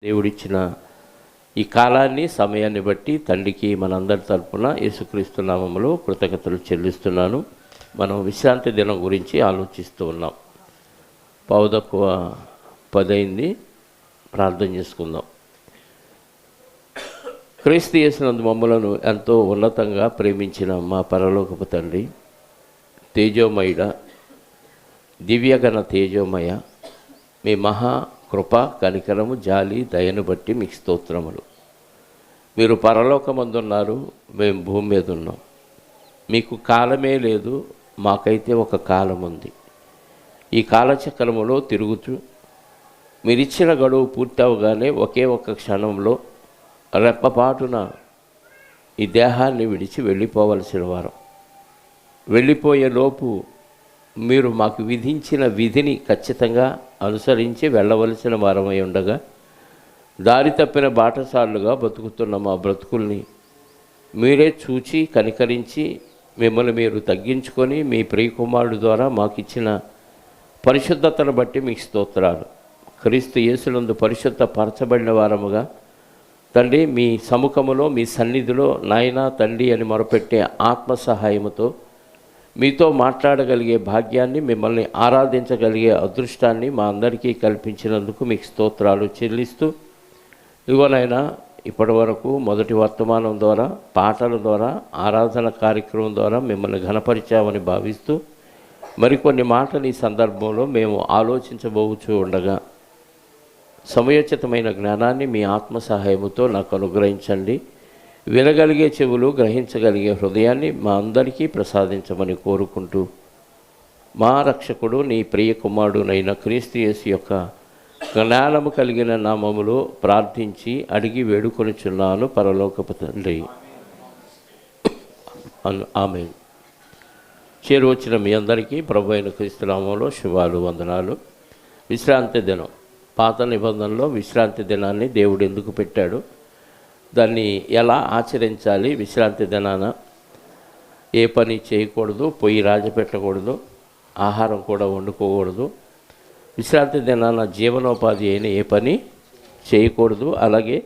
దేవుడిచ్చిన ఈ కాలాన్ని సమయాన్ని బట్టి తండ్రికి మనందరి తరపున యేసుక్రీస్తు నామములో కృతజ్ఞతలు చెల్లిస్తున్నాను. మనం విశ్రాంతి దినం గురించి ఆలోచిస్తూ ఉన్నాం. 9:10 ప్రార్థన చేసుకుందాం. క్రీస్తు యేసునందు మమ్మలను ఎంతో ఉన్నతంగా ప్రేమించిన మా పరలోకపు తండ్రి, తేజోమయుడ, దివ్యగణ తేజోమయ, మీ మహా కృప, కనికరము, జాలి, దయను బట్టి మీకు స్తోత్రములు. మీరు పరలోకమందున్నారు, మేము భూమి మీద ఉన్నాం. మీకు కాలమే లేదు, మాకైతే ఒక కాలం ఉంది. ఈ కాలచక్రములో తిరుగుతూ మీరిచ్చిన గడువు పూర్తి అవగానే ఒకే ఒక క్షణంలో రెప్పపాటున ఈ దేహాన్ని విడిచి వెళ్ళిపోవలసిన వారం. వెళ్ళిపోయే లోపు మీరు మాకు విధించిన విధిని ఖచ్చితంగా అనుసరించి వెళ్ళవలసిన వారమై ఉండగా, దారి తప్పిన బాటసార్లుగా బతుకుతున్న మా బ్రతుకుల్ని మీరే చూచి కనికరించి మిమ్మల్ని మీరు తగ్గించుకొని మీ ప్రియకుమారుడు ద్వారా మాకు ఇచ్చిన పరిశుద్ధతను బట్టి మీకు స్తోత్రాలు. క్రీస్తు యేసునందు పరిశుద్ధ పరచబడిన వారముగా తండ్రి, మీ సముఖములో మీ సన్నిధిలో నాయనా తండ్రి అని మొరపెట్టే ఆత్మ సహాయముతో మీతో మాట్లాడగలిగే భాగ్యాన్ని, మిమ్మల్ని ఆరాధించగలిగే అదృష్టాన్ని మా అందరికీ కల్పించినందుకు మీకు స్తోత్రాలు చెల్లిస్తూ, ఇదిగోనైనా ఇప్పటి వరకు మొదటి వర్తమానం ద్వారా, పాటల ద్వారా, ఆరాధన కార్యక్రమం ద్వారా మిమ్మల్ని ఘనపరిచామని భావిస్తూ, మరికొన్ని మాటలు ఈ సందర్భంలో మేము ఆలోచించబోచూ ఉండగా సమయోచితమైన జ్ఞానాన్ని మీ ఆత్మ సహాయముతో నాకు అనుగ్రహించండి. వినగలిగే చెవులు, గ్రహించగలిగే హృదయాన్ని మా అందరికీ ప్రసాదించమని కోరుకుంటూ, మా రక్షకుడు నీ ప్రియ కుమారుడునైన క్రీస్తు యేసు యొక్క జ్ఞానము కలిగిన నామములో ప్రార్థించి అడిగి వేడుకొనిచున్నాను పరలోకపు తండ్రి. ఆమేన్. చేరువచ్చిన మీ అందరికీ ప్రభు అయిన క్రీస్తు నామములో శుభాలు, వందనాలు. విశ్రాంతి దినం. పాత నిబంధనలో విశ్రాంతి దినాన్ని దేవుడు ఎందుకు పెట్టాడు, దాన్ని ఎలా ఆచరించాలి, విశ్రాంతి దినాన ఏ పని చేయకూడదు, పొయ్యి రాజు పెట్టకూడదు, ఆహారం కూడా వండుకోకూడదు, విశ్రాంతి దినాన జీవనోపాధి అయిన ఏ పని చేయకూడదు. అలాగే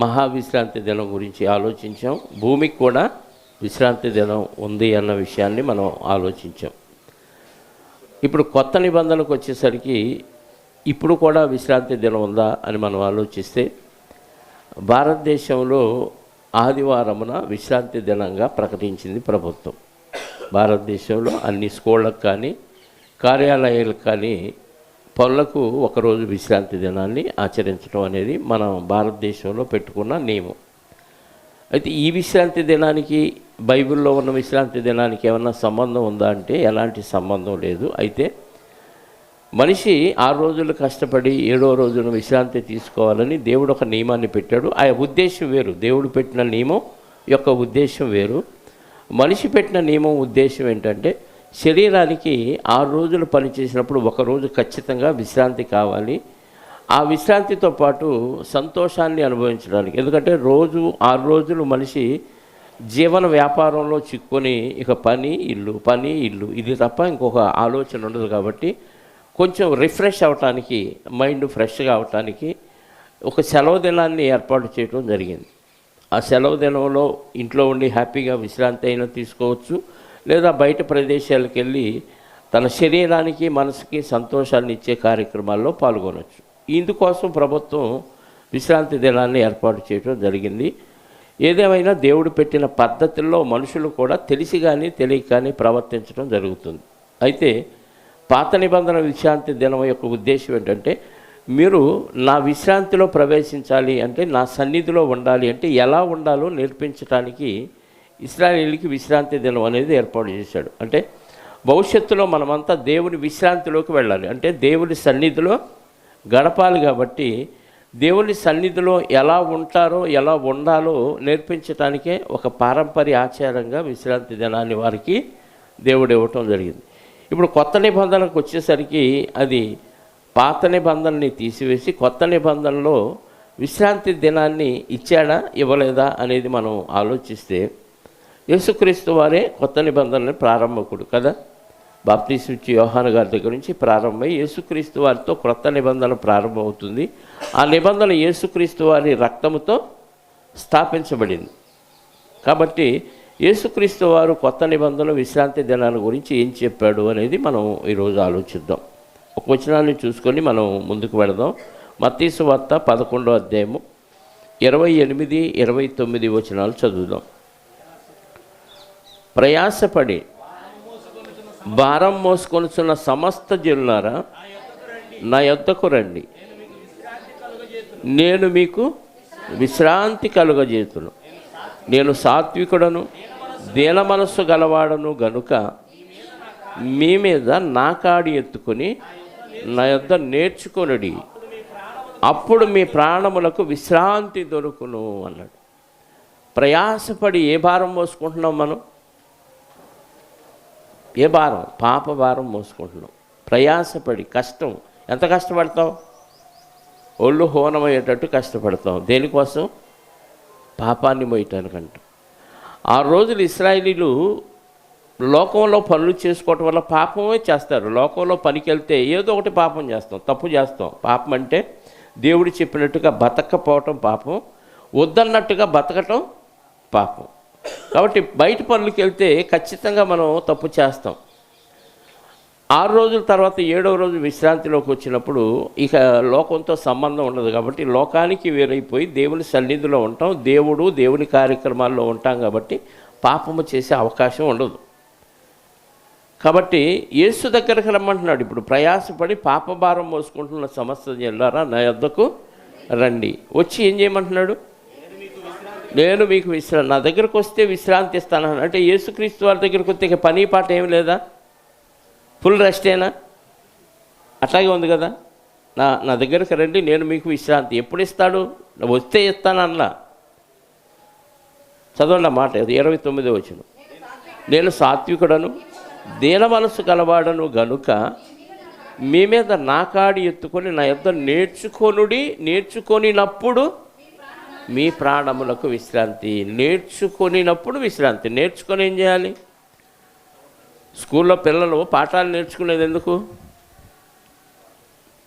మహావిశ్రాంతి దినం గురించి ఆలోచించాం. భూమికి కూడా విశ్రాంతి దినం ఉంది అన్న విషయాన్ని మనం ఆలోచించాం. ఇప్పుడు కొత్త నిబంధనకు వచ్చేసరికి ఇప్పుడు కూడా విశ్రాంతి దినం ఉందా అని మనం ఆలోచిస్తే, భారతదేశంలో ఆదివారమున విశ్రాంతి దినంగా ప్రకటించింది ప్రభుత్వం. భారతదేశంలో అన్ని స్కూళ్ళకు కానీ కార్యాలయాలకు కానీ పనులకు ఒకరోజు విశ్రాంతి దినాన్ని ఆచరించడం అనేది మనం భారతదేశంలో పెట్టుకున్న నియమం. అయితే ఈ విశ్రాంతి దినానికి బైబిల్లో ఉన్న విశ్రాంతి దినానికి ఏమన్నా సంబంధం ఉందా అంటే ఎలాంటి సంబంధం లేదు. అయితే మనిషి 6 రోజులు కష్టపడి 7వ రోజున విశ్రాంతి తీసుకోవాలని దేవుడు ఒక నియమాన్ని పెట్టాడు. ఆ ఉద్దేశం వేరు. దేవుడు పెట్టిన నియమం యొక్క ఉద్దేశం వేరు. మనిషి పెట్టిన నియమం ఉద్దేశం ఏంటంటే, శరీరానికి 6 రోజులు పనిచేసినప్పుడు ఒకరోజు ఖచ్చితంగా విశ్రాంతి కావాలి. ఆ విశ్రాంతితో పాటు సంతోషాన్ని అనుభవించడానికి. ఎందుకంటే 6 రోజులు మనిషి జీవన వ్యాపారంలో చిక్కుని ఇక పని ఇల్లు ఇది తప్ప ఇంకొక ఆలోచన ఉండదు. కాబట్టి కొంచెం రిఫ్రెష్ అవ్వటానికి, మైండ్ ఫ్రెష్గా అవటానికి ఒక సెలవు దినాన్ని ఏర్పాటు చేయడం జరిగింది. ఆ సెలవు దినంలో ఇంట్లో ఉండి హ్యాపీగా విశ్రాంతి అయినా తీసుకోవచ్చు, లేదా బయట ప్రదేశాలకు వెళ్ళి తన శరీరానికి మనసుకి సంతోషాన్ని ఇచ్చే కార్యక్రమాల్లో పాల్గొనవచ్చు. ఇందుకోసం ప్రభుత్వం విశ్రాంతి దినాన్ని ఏర్పాటు చేయడం జరిగింది. ఏదేమైనా దేవుడు పెట్టిన పద్ధతుల్లో మనుషులు కూడా తెలిసి కానీ తెలియక కానీ ప్రవర్తించడం జరుగుతుంది. అయితే పాత నిబంధన విశ్రాంతి దినం యొక్క ఉద్దేశం ఏంటంటే, మీరు నా విశ్రాంతిలో ప్రవేశించాలి అంటే, నా సన్నిధిలో ఉండాలి అంటే ఎలా ఉండాలో నేర్పించడానికి ఇశ్రాయేలీయులకి విశ్రాంతి దినం అనేది ఏర్పాటు చేశాడు. అంటే భవిష్యత్తులో మనమంతా దేవుని విశ్రాంతిలోకి వెళ్ళాలి అంటే దేవుని సన్నిధిలో గడపాలి. కాబట్టి దేవుని సన్నిధిలో ఎలా ఉంటారో, ఎలా ఉండాలో నేర్పించడానికే ఒక పారంపర్య ఆచారంగా విశ్రాంతి దినాన్ని వారికి దేవుడు ఇవ్వటం జరిగింది. ఇప్పుడు కొత్త నిబంధనకు వచ్చేసరికి అది పాత నిబంధనని తీసివేసి కొత్త నిబంధనలో విశ్రాంతి దినాన్ని ఇచ్చాడా ఇవ్వలేదా అనేది మనం ఆలోచిస్తే, యేసుక్రీస్తు వారే కొత్త నిబంధనని ప్రారంభకుడు కదా. బాప్తీసు ఇచ్చే యోహాను గారి దగ్గర నుంచి ప్రారంభమై యేసుక్రీస్తు వారితో క్రొత్త నిబంధన ప్రారంభమవుతుంది. ఆ నిబంధన యేసుక్రీస్తు వారి రక్తముతో స్థాపించబడింది. కాబట్టి యేసుక్రీస్తు వారు కొత్త నిబంధన విశ్రాంతి దినాల గురించి ఏం చెప్పాడు అనేది మనం ఈరోజు ఆలోచిద్దాం. ఒక వచనాన్ని చూసుకొని మనం ముందుకు వెళదాం. మత్తయి సువార్త 11వ అధ్యాయము 28, 29 వచనాలు చదువుదాం. ప్రయాసపడి భారం మోసుకొనుచున్న సమస్త జనులారా నా యొద్దకు రండి, నేను మీకు విశ్రాంతి కలుగజేతును. నేను సాత్వికుడను దీన మనస్సు గలవాడను గనుక మీ మీద నా కాడి ఎత్తుకొని నా యొద్ద నేర్చుకొనుడి, అప్పుడు మీ ప్రాణములకు విశ్రాంతి దొరుకును అన్నాడు. ప్రయాసపడి ఏ భారం మోసుకుంటున్నాం మనం? ఏ భారం? పాప భారం మోసుకుంటున్నాం. ప్రయాసపడి కష్టం. ఎంత కష్టపడతాం? ఒళ్ళు హోనమయ్యేటట్టు కష్టపడతాం. దేనికోసం? పాపాన్ని మోయటానికంట. ఆ రోజులు ఇశ్రాయేలీలు లోకంలో పనులు చేసుకోవటం వల్ల పాపమే చేస్తారు. లోకంలో పనికి వెళ్తే ఏదో ఒకటి పాపం చేస్తాం, తప్పు చేస్తాం. పాపం అంటే దేవుడు చెప్పినట్టుగా బతకపోవటం పాపం, వద్దన్నట్టుగా బతకటం పాపం. కాబట్టి బయట పనులకి వెళ్తే ఖచ్చితంగా మనం తప్పు చేస్తాం. 6 రోజుల తర్వాత 7వ రోజు విశ్రాంతిలోకి వచ్చినప్పుడు ఇక లోకంతో సంబంధం ఉండదు. కాబట్టి లోకానికి వేరైపోయి దేవుని సన్నిధిలో ఉంటాం, దేవుని కార్యక్రమాల్లో ఉంటాం. కాబట్టి పాపము చేసే అవకాశం ఉండదు. కాబట్టి యేసు దగ్గరకు రమ్మంటున్నాడు. ఇప్పుడు ప్రయాసపడి పాపభారం మోసుకుంటున్న సమస్య జనులారా నా యొద్దకు రండి. వచ్చి ఏం చేయమంటున్నాడు? నేను మీకు నా దగ్గరకు వస్తే విశ్రాంతి ఇస్తాను. అంటే యేసుక్రీస్తు వారి దగ్గరకు వస్తే ఇక పని పాట ఏమి లేదా? ఫుల్ రెస్టేనా? అట్లాగే ఉంది కదా. నా దగ్గరకు రండి, నేను మీకు విశ్రాంతి. ఎప్పుడు ఇస్తాడు? వస్తే ఇస్తాను అన్నా. చదవండి ఆ మాట, 29వ వచనం. నేను సాత్వికుడను దీన మనస్సు గలవాడను గనుక మీ మీద నా కాడి ఎత్తుకొని నా యొద్ద నేర్చుకొనుడి, నేర్చుకొనినప్పుడు మీ ప్రాణములకు విశ్రాంతి. నేర్చుకొనినప్పుడు విశ్రాంతి. నేర్చుకొని ఏం చేయాలి? స్కూల్లో పిల్లలు పాఠాలు నేర్చుకునేది ఎందుకు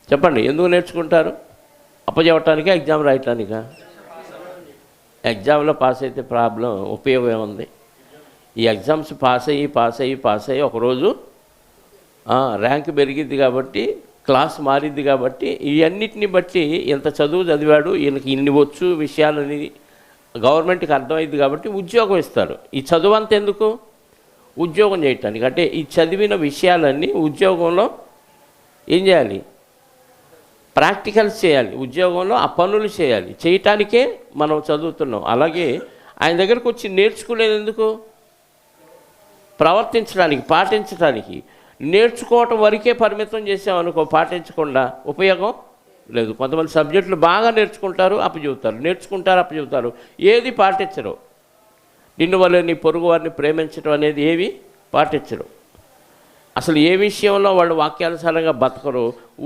చెప్పండి? ఎందుకు నేర్చుకుంటారు? అప్పచెప్పటానికా, ఎగ్జామ్ రాయటానికా? ఎగ్జామ్లో పాస్ అయితే ఉపయోగం ఏముంది? ఈ ఎగ్జామ్స్ పాస్ అయ్యి ఒకరోజు ర్యాంక్ పెరిగిద్ది కాబట్టి, క్లాస్ మారిద్ది కాబట్టి, ఇవన్నిటిని బట్టి ఇంత చదువు చదివాడు, ఈయనకి ఇన్ని వచ్చు విషయాలని గవర్నమెంట్కి అర్థమైంది కాబట్టి ఉద్యోగం ఇస్తారు. ఈ చదువు అంతా ఎందుకు? ఉద్యోగం చేయటానికి. అంటే ఈ చదివిన విషయాలన్నీ ఉద్యోగంలో ఏం చేయాలి? ప్రాక్టికల్స్ చేయాలి. ఉద్యోగంలో ఆ పనులు చేయాలి. చేయటానికే మనం చదువుతున్నాం. అలాగే ఆయన దగ్గరకు వచ్చి నేర్చుకునేది ఎందుకు? ప్రవర్తించడానికి, పాటించడానికి. నేర్చుకోవటం వరకే పరిమితం చేసామనుకో, పాటించకుండా ఉపయోగం లేదు. కొంతమంది సబ్జెక్టులు బాగా నేర్చుకుంటారు, అప్పచెబుతారు, ఏది పాటించరు. నిన్ను వల్ల నీ పొరుగు వారిని ప్రేమించడం అనేది ఏవి పాటించరు. అసలు ఏ విషయంలో వాళ్ళు వాక్యానుసారంగా బతకరు.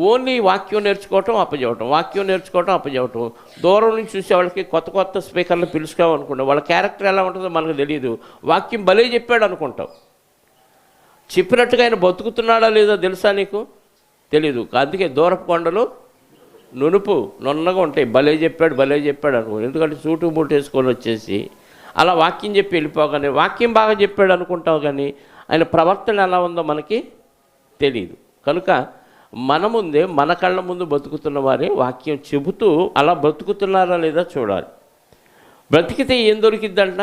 ఓన్లీ వాక్యం నేర్చుకోవటం అప్పచెబుతాం. దూరం నుంచి చూసే వాళ్ళకి కొత్త స్పీకర్లు పిలుచుకోవాలనుకుంటాం. వాళ్ళ క్యారెక్టర్ ఎలా ఉంటుందో మనకు తెలియదు. వాక్యం భలే చెప్పాడు అనుకుంటాం. చెప్పినట్టుగా ఆయన బతుకుతున్నాడా లేదో తెలుసా నీకు? తెలీదు. అందుకే దూరపు కొండలు నున్నగా ఉంటాయి. భలే చెప్పాడు అనుకో. ఎందుకంటే సూటు బూటు వేసుకొని వచ్చేసి అలా వాక్యం చెప్పి వెళ్ళిపోగానే వాక్యం బాగా చెప్పాడు అనుకుంటావు, కానీ ఆయన ప్రవర్తన ఎలా ఉందో మనకి తెలియదు. కనుక మన ముందే, మన కళ్ళ ముందు బతుకుతున్న వారే వాక్యం చెబుతూ అలా బతుకుతున్నారా లేదా చూడాలి. బ్రతికితే ఏం దొరికిద్దంట?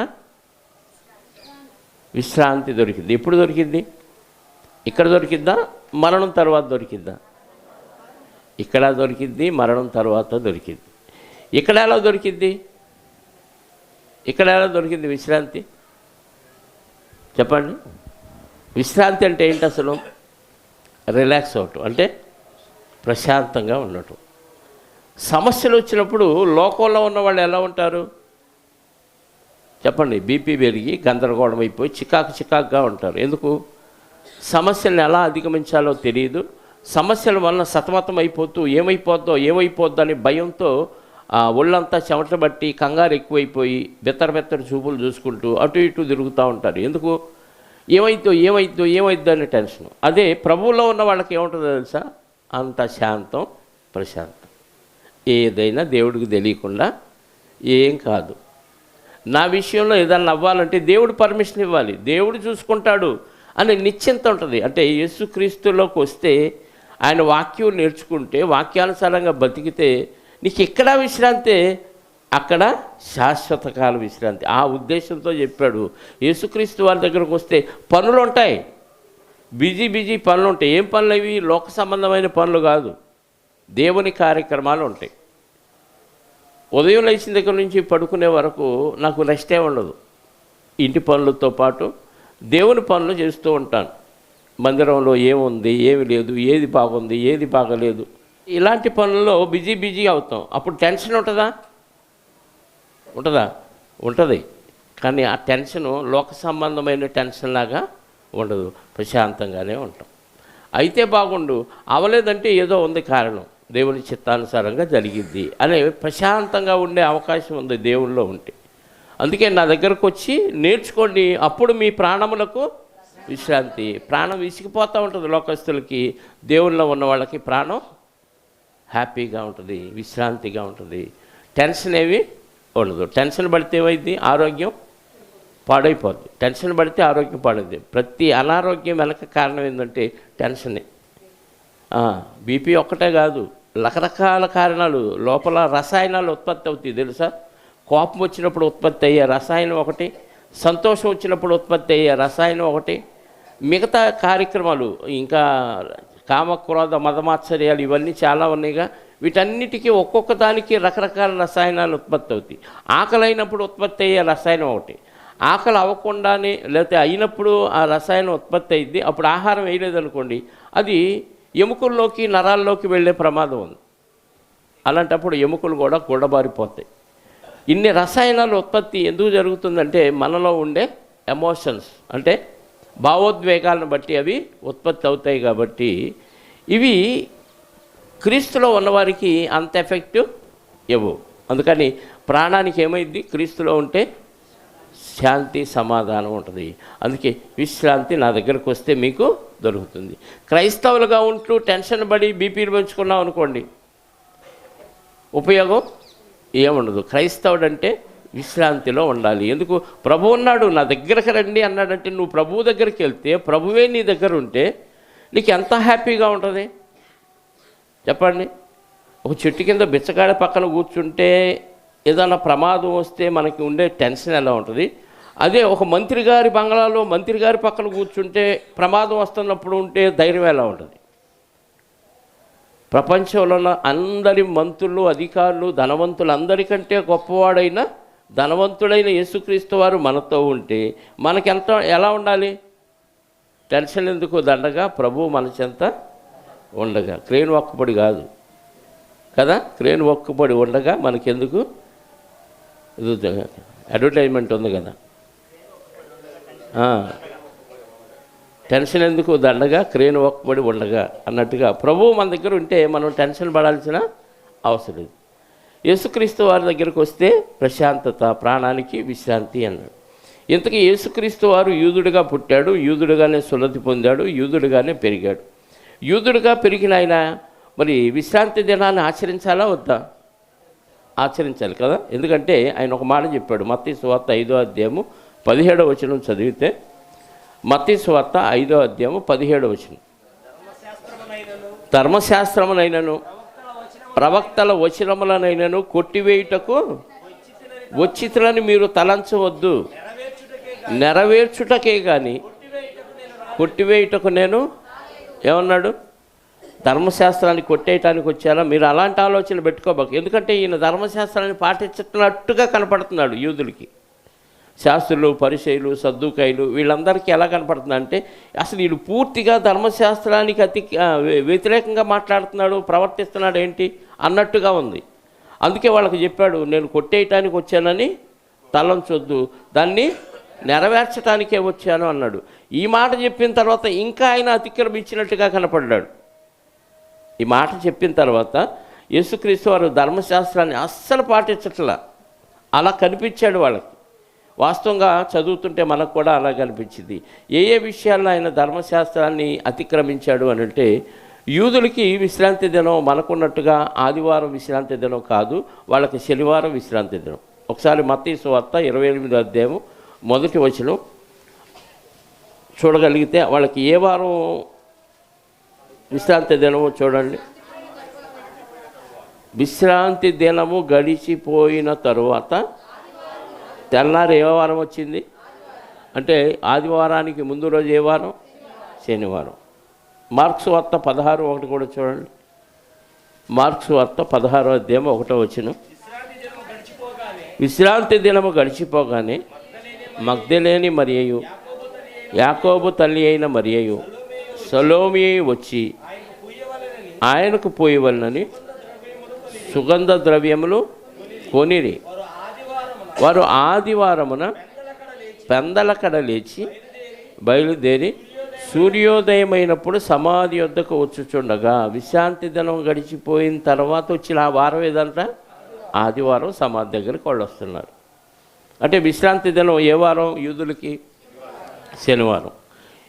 విశ్రాంతి దొరికింది. ఎప్పుడు దొరికింది? ఇక్కడ దొరికిద్దా? మరణం తర్వాత దొరికిద్దా? ఇక్కడ దొరికింది, మరణం తర్వాత దొరికింది. ఇక్కడ ఎలా దొరికింది విశ్రాంతి? చెప్పండి. విశ్రాంతి అంటే ఏంటి అసలు? రిలాక్స్ అవటం, అంటే ప్రశాంతంగా ఉండటం. సమస్యలు వచ్చినప్పుడు లోకంలో ఉన్న వాళ్ళు ఎలా ఉంటారు చెప్పండి? బీపీ పెరిగి గందరగోళం అయిపోయి చికాకుగా ఉంటారు. ఎందుకు? సమస్యలను ఎలా అధిగమించాలో తెలియదు. సమస్యల వలన సతమతం అయిపోతూ ఏమైపోద్దో అని భయంతో ఒళ్ళంతా చెమట బట్టి కంగారు ఎక్కువైపోయి బెత్తర చూపులు చూసుకుంటూ అటు ఇటు తిరుగుతూ ఉంటారు. ఎందుకు? ఏమైద్దో అనే టెన్షన్. అదే ప్రభువులో ఉన్న వాళ్ళకి ఏముంటుందో తెలుసా? అంత శాంతం, ప్రశాంతం. ఏదైనా దేవుడికి తెలియకుండా ఏం కాదు. నా విషయంలో ఏదన్నా అవ్వాలంటే దేవుడు పర్మిషన్ ఇవ్వాలి, దేవుడు చూసుకుంటాడు అనే నిశ్చింత ఉంటుంది. అంటే యేసుక్రీస్తులోకి వస్తే, ఆయన వాక్యం నేర్చుకుంటే, వాక్యానుసారంగా బతికితే నీకు ఎక్కడా విశ్రాంతే, అక్కడ శాశ్వత కాల విశ్రాంతి. ఆ ఉద్దేశంతో చెప్పాడు. యేసుక్రీస్తు వారి దగ్గరకు వస్తే పనులు ఉంటాయి, బిజీ పనులు ఉంటాయి. ఏం పనులు అవి? లోక సంబంధమైన పనులు కాదు, దేవుని కార్యక్రమాలు ఉంటాయి. ఉదయం లేచిన దగ్గర నుంచి పడుకునే వరకు నాకు రెస్టే ఉండదు. ఇంటి పనులతో పాటు దేవుని పనులు చేస్తూ ఉంటాను. మందిరంలో ఏముంది, ఏమి లేదు, ఏది బాగుంది, ఏది బాగలేదు, ఇలాంటి పనుల్లో బిజీ అవుతాం. అప్పుడు టెన్షన్ ఉంటుందా? ఉంటుంది. కానీ ఆ టెన్షను లోక సంబంధమైన టెన్షన్ లాగా ఉండదు, ప్రశాంతంగానే ఉంటాం. అయితే బాగుండు, అవలేదంటే ఏదో ఉంది కారణం, దేవుని చిత్తానుసారంగా జరిగిద్ది అనే ప్రశాంతంగా ఉండే అవకాశం ఉంది దేవుల్లో ఉంటే. అందుకే నా దగ్గరకు వచ్చి నేర్చుకోండి, అప్పుడు మీ ప్రాణములకు విశ్రాంతి. ప్రాణం విసిగిపోతూ ఉంటుంది లోకస్తులకి, దేవుల్లో ఉన్న వాళ్ళకి ప్రాణం హ్యాపీగా ఉంటుంది, విశ్రాంతిగా ఉంటుంది. టెన్షన్ ఏవి ఉండదు. టెన్షన్ పడితే ఏమైంది? ఆరోగ్యం పాడైపోద్ది. టెన్షన్ పడితే ఆరోగ్యం పాడైంది. ప్రతి అనారోగ్యం వెనక కారణం ఏంటంటే టెన్షనే. బీపీ ఒక్కటే కాదు, రకరకాల కారణాలు, లోపల రసాయనాలు ఉత్పత్తి అవుతాయి తెలుసా? కోపం వచ్చినప్పుడు ఉత్పత్తి అయ్యే రసాయనం ఒకటి, సంతోషం వచ్చినప్పుడు ఉత్పత్తి అయ్యే రసాయనం ఒకటి, మిగతా కార్యక్రమాలు ఇంకా కామక్రోధ మదమాత్సర్యాలు ఇవన్నీ చాలా ఉన్నాయిగా. వీటన్నిటికీ ఒక్కొక్క దానికి రకరకాల రసాయనాలు ఉత్పత్తి అవుతాయి. ఆకలి అయినప్పుడు ఉత్పత్తి అయ్యే రసాయనం ఒకటి, ఆకలి అవ్వకుండానే లేకపోతే అయినప్పుడు ఆ రసాయనం ఉత్పత్తి అయింది. అప్పుడు ఆహారం వేయలేదనుకోండి, అది ఎముకల్లోకి నరాల్లోకి వెళ్ళే ప్రమాదం ఉంది. అలాంటప్పుడు ఎముకలు కూడా గుడ్డబారిపోతాయి. ఇన్ని రసాయనాలు ఉత్పత్తి ఎందుకు జరుగుతుందంటే మనలో ఉండే ఎమోషన్స్, అంటే భావోద్వేగాలను బట్టి అవి ఉత్పత్తి అవుతాయి. కాబట్టి ఇవి క్రీస్తులో ఉన్నవారికి అంత ఎఫెక్ట్ ఇవ్వవు. అందుకని ప్రాణానికి ఏమైంది? క్రీస్తులో ఉంటే శాంతి సమాధానం ఉంటుంది. అందుకే విశ్రాంతి నా దగ్గరకు వస్తే మీకు దొరుకుతుంది. క్రైస్తవులుగా ఉంటూ టెన్షన్ పడి బీపీలు పెంచుకున్నాం అనుకోండి, ఉపయోగం ఏముండదు. క్రైస్తవుడు అంటే విశ్రాంతిలో ఉండాలి. ఎందుకు? ప్రభు ఉన్నాడు, నా దగ్గరకు రండి అన్నాడంటే, నువ్వు ప్రభువు దగ్గరికి వెళ్తే, ప్రభువే నీ దగ్గర ఉంటే నీకు ఎంత హ్యాపీగా ఉంటుంది చెప్పండి. ఒక చెట్టు కింద బిచ్చగాడ పక్కన కూర్చుంటే ఏదైనా ప్రమాదం వస్తే మనకి ఉండే టెన్షన్ ఎలా ఉంటుంది? అదే ఒక మంత్రి గారి బంగ్లాలో మంత్రి గారి పక్కన కూర్చుంటే ప్రమాదం వస్తున్నప్పుడు ఉంటే ధైర్యం ఎలా ఉంటుంది? ప్రపంచంలో ఉన్న అందరి మంత్రులు, అధికారులు, ధనవంతులు అందరికంటే గొప్పవాడైన ధనవంతుడైన యేసుక్రీస్తు వారు మనతో ఉంటే మనకెంత ఎలా ఉండాలి? టెన్షన్ ఎందుకు? దండగా ప్రభువు మన చెంత ఉండగా. క్రేన్ ఒక్కపడి కాదు కదా, క్రేన్ ఒక్కపడి ఉండగా మనకెందుకు? అడ్వర్టైజ్మెంట్ ఉంది కదా, టెన్షన్ ఎందుకు? దండగా క్రేన్ ఒక్కపడి ఉండగా అన్నట్టుగా ప్రభువు మన దగ్గర ఉంటే మనం టెన్షన్ పడాల్సిన అవసరం లేదు. యేసుక్రీస్తు వారి దగ్గరకు వస్తే ప్రశాంతత, ప్రాణానికి విశ్రాంతి అన్నాడు. ఇంతకీ యేసుక్రీస్తు వారు యూదుడిగా పుట్టాడు, యూదుడిగానే సున్నతి పొందాడు, యూదుడిగానే పెరిగాడు. యూదుడిగా పెరిగిన ఆయన మరి విశ్రాంతి దినాన్ని ఆచరించాలా వద్దా? ఆచరించాలి కదా. ఎందుకంటే ఆయన ఒక మాట చెప్పాడు. మత్తయి సువార్త 5వ అధ్యాయము 17వ వచనం చదివితే, మత్తయి సువార్త 5వ అధ్యాయము 17వ వచనం, ధర్మశాస్త్రమునైనను ప్రవక్తల వచనములనైనను కొట్టివేయుటకు వచ్చితులని మీరు తలంచవద్దు, నెరవేర్చుటకే కానీ కొట్టివేయుటకు నేను ఏమన్నాడు? ధర్మశాస్త్రాన్ని కొట్టేయటానికి వచ్చారా? మీరు అలాంటి ఆలోచనలు పెట్టుకోబాకు. ఎందుకంటే ఈయన ధర్మశాస్త్రాన్ని పాటించినట్టుగా కనపడుతున్నాడు యూదులకి. శాస్త్రులు, పరిసయ్యులు, సద్దూకాయలు వీళ్ళందరికీ ఎలా కనపడుతుందంటే అసలు వీళ్ళు పూర్తిగా ధర్మశాస్త్రానికి వ్యతిరేకంగా మాట్లాడుతున్నాడు, ప్రవర్తిస్తున్నాడు ఏంటి అన్నట్టుగా ఉంది. అందుకే వాళ్ళకి చెప్పాడు, నేను కొట్టేయటానికి వచ్చానని తలంచొద్దు, దాన్ని నెరవేర్చడానికే వచ్చాను అన్నాడు. ఈ మాట చెప్పిన తర్వాత ఇంకా ఆయన అతిక్రమించినట్టుగా కనపడ్డాడు. ఈ మాట చెప్పిన తర్వాత యేసుక్రీస్తు వారు ధర్మశాస్త్రాన్ని అస్సలు పాటించట్లా, అలా కనిపించాడు వాళ్ళకి. వాస్తవంగా చదువుతుంటే మనకు కూడా అలాగే అనిపించింది. ఏ ఏ విషయాల్లో ఆయన ధర్మశాస్త్రాన్ని అతిక్రమించాడు అని అంటే, యూదులకి విశ్రాంతి దినం మనకున్నట్టుగా ఆదివారం విశ్రాంతి దినం కాదు, వాళ్ళకి శనివారం విశ్రాంతి దినం. ఒకసారి మత్తయి సువార్త 28వ అధ్యాయం 1వ వచనం చూడగలిగితే, వాళ్ళకి ఏ వారం విశ్రాంతి దినము చూడండి. విశ్రాంతి దినము గడిచిపోయిన తరువాత తెల్లారి ఏ వారం వచ్చింది అంటే, ఆదివారానికి ముందు రోజు ఏ వారం? శనివారం. మార్క్స్ వార్త 16:1 కూడా చూడండి. మార్క్స్ వార్త 16వ అధ్యాయం 1వ వచనం. విశ్రాంతి దినము గడిచిపోగానే మగ్దలేని మరియయు, యాకోబు తల్లి అయిన మరియయు, సలోమి వచ్చి ఆయనకు పోయవలనని సుగంధ ద్రవ్యములు కొనిరి. వారు ఆదివారమున పెందలకడ లేచి బయలుదేరి సూర్యోదయమైనప్పుడు సమాధి యొద్దకు వచ్చుచుండగా, విశ్రాంతి దినం గడిచిపోయిన తర్వాత వచ్చిన ఆ వారం ఏదంట? ఆదివారం. సమాధి దగ్గరికి వాళ్ళు వస్తున్నారు. అంటే విశ్రాంతి దినం ఏ వారం యూదులకి? శనివారం.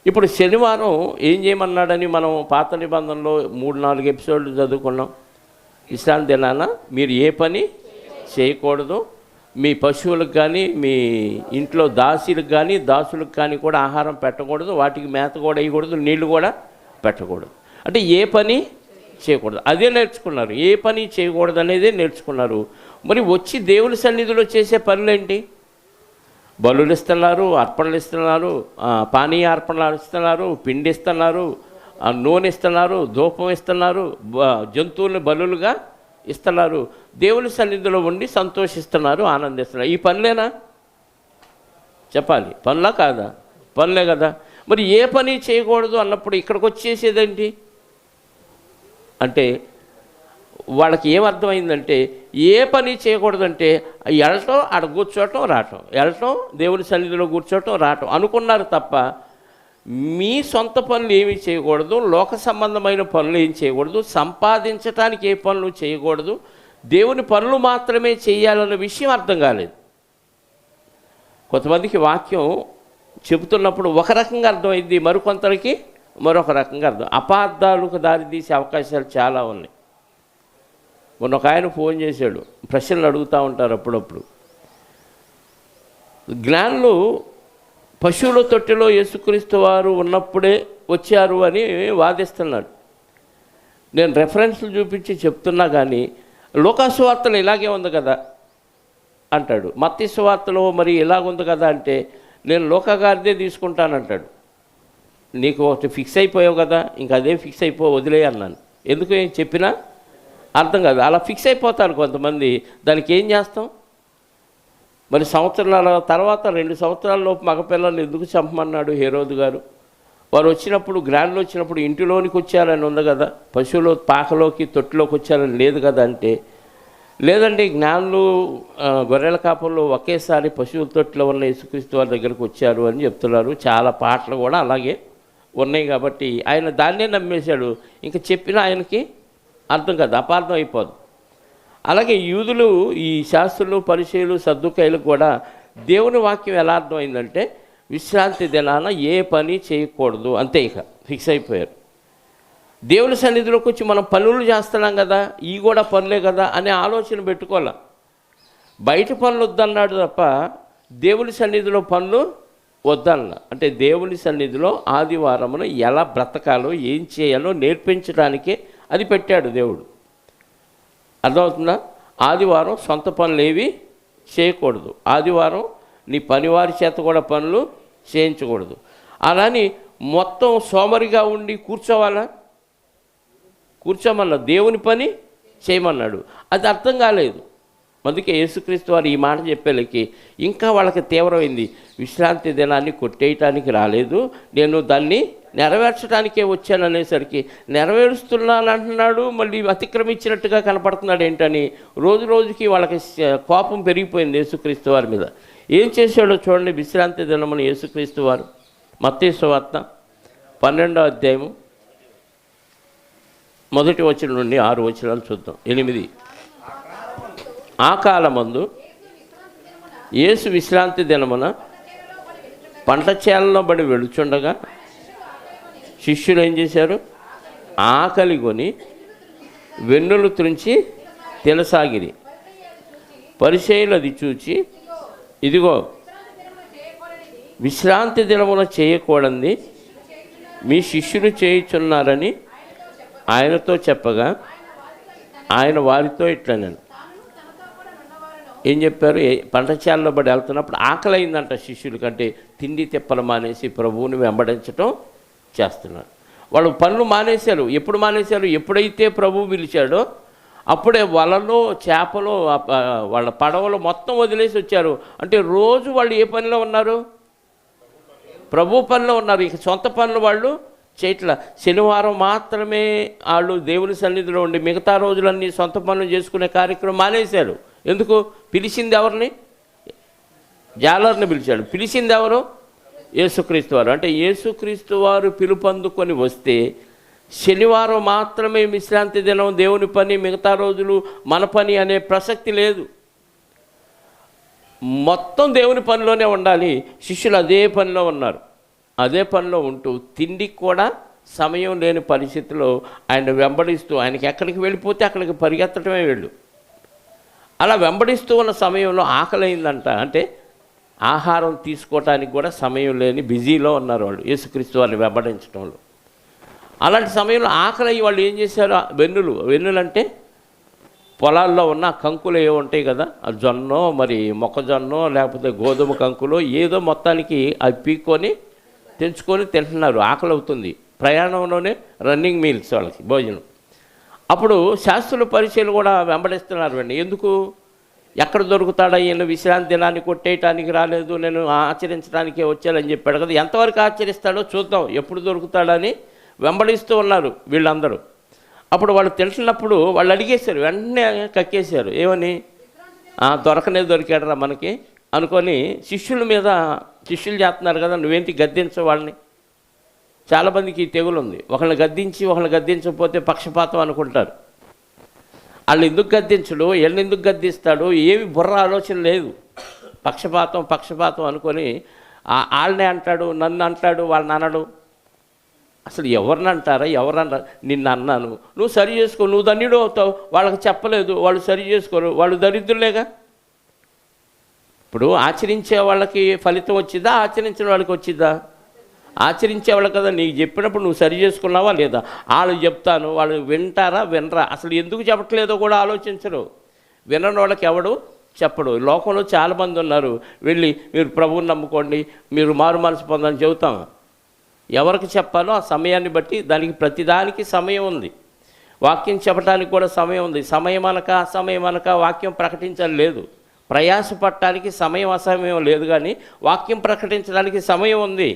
ఇప్పుడు శనివారం ఏం చేయమన్నాడని మనం పాత నిబంధనలో 3-4 ఎపిసోడ్లు చదువుకున్నాం. విశ్రాంతి దినాన మీరు ఏ పని చేయకూడదు, మీ పశువులకు కానీ మీ ఇంట్లో దాసీలకు కానీ దాసులకు కానీ కూడా ఆహారం పెట్టకూడదు, వాటికి మేత కూడా వేయకూడదు, నీళ్లు కూడా పెట్టకూడదు. అంటే ఏ పని చేయకూడదు, అదే నేర్చుకున్నారు. ఏ పని చేయకూడదు అనేదే నేర్చుకున్నారు. మరి వచ్చి దేవుని సన్నిధిలో చేసే పనులేంటి? బలులు ఇస్తున్నారు, అర్పణలు ఇస్తున్నారు, పానీయ అర్పణలు ఇస్తున్నారు, పిండి ఇస్తున్నారు, నూనె ఇస్తున్నారు, ధూపం ఇస్తున్నారు, జంతువులను బలులుగా ఇస్తున్నారు, దేవుని సన్నిధిలో ఉండి సంతోషిస్తున్నారు, ఆనందిస్తున్నారు. ఈ పనులేనా? చెప్పాలి. పనులా కాదా? పనులే కదా. మరి ఏ పని చేయకూడదు అన్నప్పుడు ఇక్కడికి వచ్చేసేదేంటి అంటే, వాళ్ళకి ఏమర్థమైందంటే, ఏ పని చేయకూడదంటే వెళ్ళటం, ఆడ కూర్చోవటం, రావటం, వెళ్ళటం, దేవుని సన్నిధిలో కూర్చోవటం, రావటం అనుకున్నారు తప్ప మీ సొంత పనులు ఏమీ చేయకూడదు, లోక సంబంధమైన పనులు ఏం చేయకూడదు, సంపాదించడానికి ఏ పనులు చేయకూడదు, దేవుని పనులు మాత్రమే చేయాలన్న విషయం అర్థం కాలేదు. కొంతమందికి వాక్యం చెబుతున్నప్పుడు ఒక రకంగా అర్థమైంది, మరికొంతరికి మరొక రకంగా అర్థం. అపార్థాలకు దారితీసే అవకాశాలు చాలా ఉన్నాయి. మొన్న ఒక ఆయన ఫోన్ చేశాడు, ప్రశ్నలు అడుగుతూ ఉంటారు అప్పుడప్పుడు. జ్ఞానులు పశువుల తొట్టెలో యేసుక్రీస్తు వారు ఉన్నప్పుడే వచ్చారు అని వాదిస్తున్నాడు. నేను రెఫరెన్స్లు చూపించి చెప్తున్నా కానీ లూకా సువార్తలో ఇలాగే ఉంది కదా అంటాడు. మత్తయి సువార్తలో మరి ఇలాగుంది కదా అంటే, నేను లూకా గారిదే తీసుకుంటానంటాడు. నీకు ఒకటి ఫిక్స్ అయిపోయావు కదా, ఇంక అదే ఫిక్స్ అయిపో, వదిలే అన్నాను. ఎందుకు ఏం చెప్పినా అర్థం కాదు. అలా ఫిక్స్ అయిపోతారు కొంతమంది. దానికి ఏం చేస్తాం మరి? సంవత్సరాల తర్వాత 2 సంవత్సరాలలోపు మగపిల్లల్ని ఎందుకు చంపమన్నాడు హేరోదు గారు? వారు వచ్చినప్పుడు, గ్రాండ్లు వచ్చినప్పుడు ఇంటిలోనికి వచ్చారని ఉంది కదా, పశువులు పాకలోకి తొట్టిలోకి వచ్చారని లేదు కదా అంటే, లేదండి జ్ఞానులు గొర్రెల కాపర్లు ఒకేసారి పశువుల తొట్టిలో ఉన్న యేసుక్రీస్తు వారి దగ్గరికి వచ్చారు అని చెప్తున్నారు. చాలా పాటలు కూడా అలాగే ఉన్నాయి కాబట్టి ఆయన దాన్నే నమ్మేశాడు. ఇంకా చెప్పినా ఆయనకి అర్థం కాదు, అపార్థం అయిపోదు. అలాగే యూదులు, ఈ శాస్త్రులు, పరిచయులు, సద్దుకాయలకు కూడా దేవుని వాక్యం ఎలా అర్థమైందంటే, విశ్రాంతి దినాన ఏ పని చేయకూడదు అంతే, ఇక ఫిక్స్ అయిపోయారు. దేవుని సన్నిధిలోకి వచ్చి మనం పనులు చేస్తున్నాం కదా, ఈ కూడా పనులే కదా అనే ఆలోచన పెట్టుకోవాలి. బయట పనులు వద్దన్నాడు తప్ప దేవుని సన్నిధిలో పనులు వద్దన్న. అంటే దేవుని సన్నిధిలో ఆదివారమున ఎలా బ్రతకాలో, ఏం చేయాలో నేర్పించడానికే అది పెట్టాడు దేవుడు. అర్థమవుతుందా? ఆదివారం సొంత పనులు ఏవి చేయకూడదు. ఆదివారం నీ పనివారి చేత కూడా పనులు చేయించకూడదు. అలాని మొత్తం సోమరిగా ఉండి కూర్చోవాలా? కూర్చోమన్నా, దేవుని పని చేయమన్నాడు. అది అర్థం కాలేదు. అందుకే యేసుక్రీస్తు వారు ఈ మాట చెప్పేలకి ఇంకా వాళ్ళకి తీవ్రమైంది. విశ్రాంతి దినాన్ని కొట్టేయటానికి రాలేదు, నేను దాన్ని నెరవేర్చడానికే వచ్చాను అనేసరికి నెరవేరుస్తున్నాను అంటున్నాడు, మళ్ళీ అతిక్రమించినట్టుగా కనపడుతున్నాడు ఏంటని రోజు రోజుకి వాళ్ళకి కోపం పెరిగిపోయింది యేసుక్రీస్తు వారి మీద. ఏం చేశాడో చూడండి. విశ్రాంతి దినమున యేసుక్రీస్తు వారు మత్తయి సువార్త 12వ అధ్యాయము 1వ వచనం నుండి 6 వచనాలు చూద్దాం. 8. ఆ కాలమందు యేసు విశ్రాంతి దినమున పంట చేలలో బడి వెళుచుండగా శిష్యులు ఏం చేశారు? ఆకలి కొని వెన్నులు త్రుంచి తినసాగిరి. పరిసయ్యులు అది చూచి, ఇదిగో విశ్రాంతి దినమున చేయకూడనిది మీ శిష్యులు చేయుచున్నారని ఆయనతో చెప్పగా, ఆయన వారితో ఇట్లనెను. ఏం చెప్పారు? పంట చేలలో బడి వెళ్తున్నప్పుడు ఆకలి అయిందంట శిష్యుల కంటే. తిండి తిప్పలు మానేసి ప్రభువుని వెంబడించటం చేస్తున్నారు. వాళ్ళు పనులు మానేశారు. ఎప్పుడు మానేశారు? ఎప్పుడైతే ప్రభువు పిలిచాడో అప్పుడే వలలో చేపలు వాళ్ళ పడవలు మొత్తం వదిలేసి వచ్చారు. అంటే రోజు వాళ్ళు ఏ పనిలో ఉన్నారు? ప్రభు పనిలో ఉన్నారు. ఇక సొంత పనులు వాళ్ళు చేయట్లా. శనివారం మాత్రమే వాళ్ళు దేవుని సన్నిధిలో ఉండి మిగతా రోజులన్నీ సొంత పనులు చేసుకునే కార్యక్రమం మానేశారు. ఎందుకు? పిలిచింది ఎవరిని? జాలర్ని పిలిచాడు. పిలిచింది ఎవరు? యేసుక్రీస్తు వారు. అంటే యేసుక్రీస్తు వారు పిలుపందుకొని వస్తే శనివారం మాత్రమే విశ్రాంతి దినం, దేవుని పని, మిగతా రోజులు మన పని అనే ప్రసక్తి లేదు. మొత్తం దేవుని పనిలోనే ఉండాలి. శిష్యులు అదే పనిలో ఉన్నారు. అదే పనిలో ఉంటూ తిండికి కూడా సమయం లేని పరిస్థితిలో ఆయన వెంబడిస్తూ, ఆయనకి ఎక్కడికి వెళ్ళిపోతే అక్కడికి పరిగెత్తడమే వెళ్ళు. అలా వెంబడిస్తూ ఉన్న సమయంలో ఆకలి అయిందంట. అంటే ఆహారం తీసుకోవటానికి కూడా సమయం లేని బిజీలో ఉన్నారు వాళ్ళు యేసుక్రీస్తు వారిని వెంబడించడంలో. అలాంటి సమయంలో ఆకలి అయ్యి వాళ్ళు ఏం చేశారు? వెన్నులు అంటే పొలాల్లో ఉన్న కంకులు ఏవో ఉంటాయి కదా, ఆ జొన్నో మరి మొక్కజొన్నో లేకపోతే గోధుమ కంకులో ఏదో మొత్తానికి అవి పీక్కొని తెంచుకొని తింటున్నారు. ఆకలి అవుతుంది. ప్రయాణంలోనే రన్నింగ్ మీల్స్ వాళ్ళకి భోజనం. అప్పుడు శాస్త్రుల పరిచయాలు కూడా వెంబడిస్తున్నారు అండి. ఎందుకు? ఎక్కడ దొరుకుతాడా ఈయన? విశ్రాంతి దినాన్ని కొట్టేయటానికి రాలేదు, నేను ఆచరించడానికే వచ్చానని చెప్పాడు కదా. ఎంతవరకు ఆచరిస్తాడో చూద్దాం, ఎప్పుడు దొరుకుతాడని వెంబడిస్తూ ఉన్నారు వీళ్ళందరూ. అప్పుడు వాళ్ళు తెలిసినప్పుడు వాళ్ళు అడిగేశారు, వెంటనే కక్కేశారు. ఏమని? దొరికాడరా మనకి అనుకొని శిష్యుల మీద శిష్యులు చేస్తున్నారు కదా, నువ్వేంటి గద్దించవు వాళ్ళని. చాలామందికి ఈ తెగులు ఉంది. ఒకళ్ళని గద్దించకపోతే పక్షపాతం అనుకుంటారు. వాళ్ళు ఎందుకు గద్దించడు, వీళ్ళని ఎందుకు గద్దిస్తాడు, ఏమి బుర్ర ఆలోచన లేదు. పక్షపాతం అనుకొని వాళ్ళనే అంటాడు, నన్ను అంటాడు, వాళ్ళని అనడు. అసలు ఎవరిని అంటారా? ఎవరన్నారు? నిన్ను అన్నాను, నువ్వు సరి చేసుకో, నువ్వు ధన్యుడు అవుతావు. వాళ్ళకి చెప్పలేదు, వాళ్ళు సరి చేసుకోరు, వాళ్ళు దరిద్రులేగా. ఇప్పుడు ఆచరించే వాళ్ళకి ఫలితం వచ్చిద్దా? ఆచరించిన వాళ్ళకి వచ్చిద్దా? ఆచరించేవాళ్ళు కదా. నీకు చెప్పినప్పుడు నువ్వు సరి చేసుకున్నావా లేదా? వాళ్ళు చెప్తాను, వాళ్ళు వింటారా వినరా? అసలు ఎందుకు చెప్పట్లేదో కూడా ఆలోచించరు. వినని వాళ్ళకి ఎవడు చెప్పడు. లోకంలో చాలామంది ఉన్నారు, వెళ్ళి మీరు ప్రభువుని నమ్ముకోండి, మీరు మారు మనసు పొందని చెబుతాం. ఎవరికి చెప్పాలో ఆ సమయాన్ని బట్టి, దానికి ప్రతిదానికి సమయం ఉంది. వాక్యం చెప్పడానికి కూడా సమయం ఉంది. సమయం అనక అసమయం అనక వాక్యం ప్రకటించాలి లేదు. ప్రయాసపడటానికి సమయం అసమయం లేదు, కానీ వాక్యం ప్రకటించడానికి సమయం ఉంది.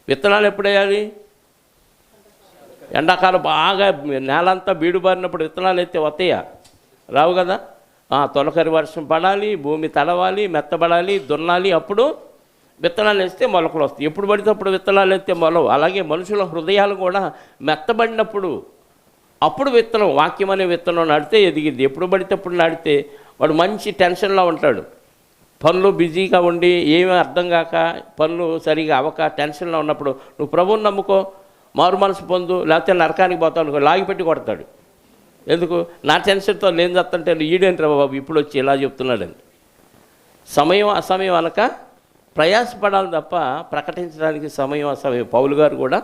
విత్తనాలు ఎప్పుడేయాలి? ఎండాకాలం బాగా నేలంతా బీడుబారినప్పుడు విత్తనాలు ఎత్తే వస్తాయా? రావు కదా. తొలకరి వర్షం పడాలి, భూమి తడవాలి, మెత్తబడాలి, దున్నాలి, అప్పుడు విత్తనాలు వేస్తే మొలకలు వస్తాయి. ఎప్పుడు పడితే అప్పుడు విత్తనాలు ఎత్తే మొలవు. అలాగే మనుషుల హృదయాలు కూడా మెత్తబడినప్పుడు అప్పుడు విత్తనం, వాక్యం అనే విత్తనం నాటితే ఎదిగింది. ఎప్పుడు పడితే అప్పుడు నాటితే వాడు మంచి టెన్షన్లో ఉంటాడు. పనులు బిజీగా ఉండి ఏమీ అర్థం కాక, పనులు సరిగా అవ్వక టెన్షన్లో ఉన్నప్పుడు నువ్వు ప్రభువుని నమ్ముకో, మారు మనసు పొందు, లేకపోతే నరకానికి పోతావు అనుకో, లాగిపెట్టి కొడతాడు. ఎందుకు? నా టెన్షన్తో నేను చెప్తుంటే ఈడేంట్రా బాబు ఇప్పుడు వచ్చి ఇలా చెప్తున్నాడని. సమయం అసమయం అనక ప్రయాసపడాలి తప్ప ప్రకటించడానికి సమయం అసమయం. పౌలు గారు కూడా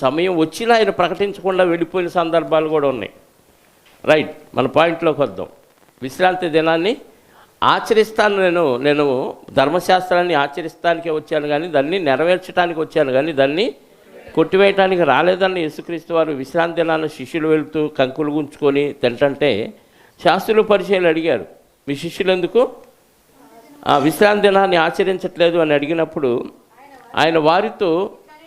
సమయం వచ్చినా ఆయన ప్రకటించకుండా వెళ్ళిపోయిన సందర్భాలు కూడా ఉన్నాయి. రైట్, మన పాయింట్లోకి వద్దాం. విశ్రాంతి దినాన్ని ఆచరిస్తాను. నేను ధర్మశాస్త్రాన్ని ఆచరిస్తానికే వచ్చాను, కానీ దాన్ని నెరవేర్చడానికి వచ్చాను, కానీ దాన్ని కొట్టివేయటానికి రాలేదని యేసుక్రీస్తు వారు విశ్రాంతి దినాన్ని శిష్యులు వెళుతూ కంకులు గుంచుకొని తింటంటే శాస్త్రులు పరిచయాలు అడిగారు, మీ శిష్యులు ఎందుకు విశ్రాంతి దినాన్ని ఆచరించట్లేదు అని అడిగినప్పుడు ఆయన వారితో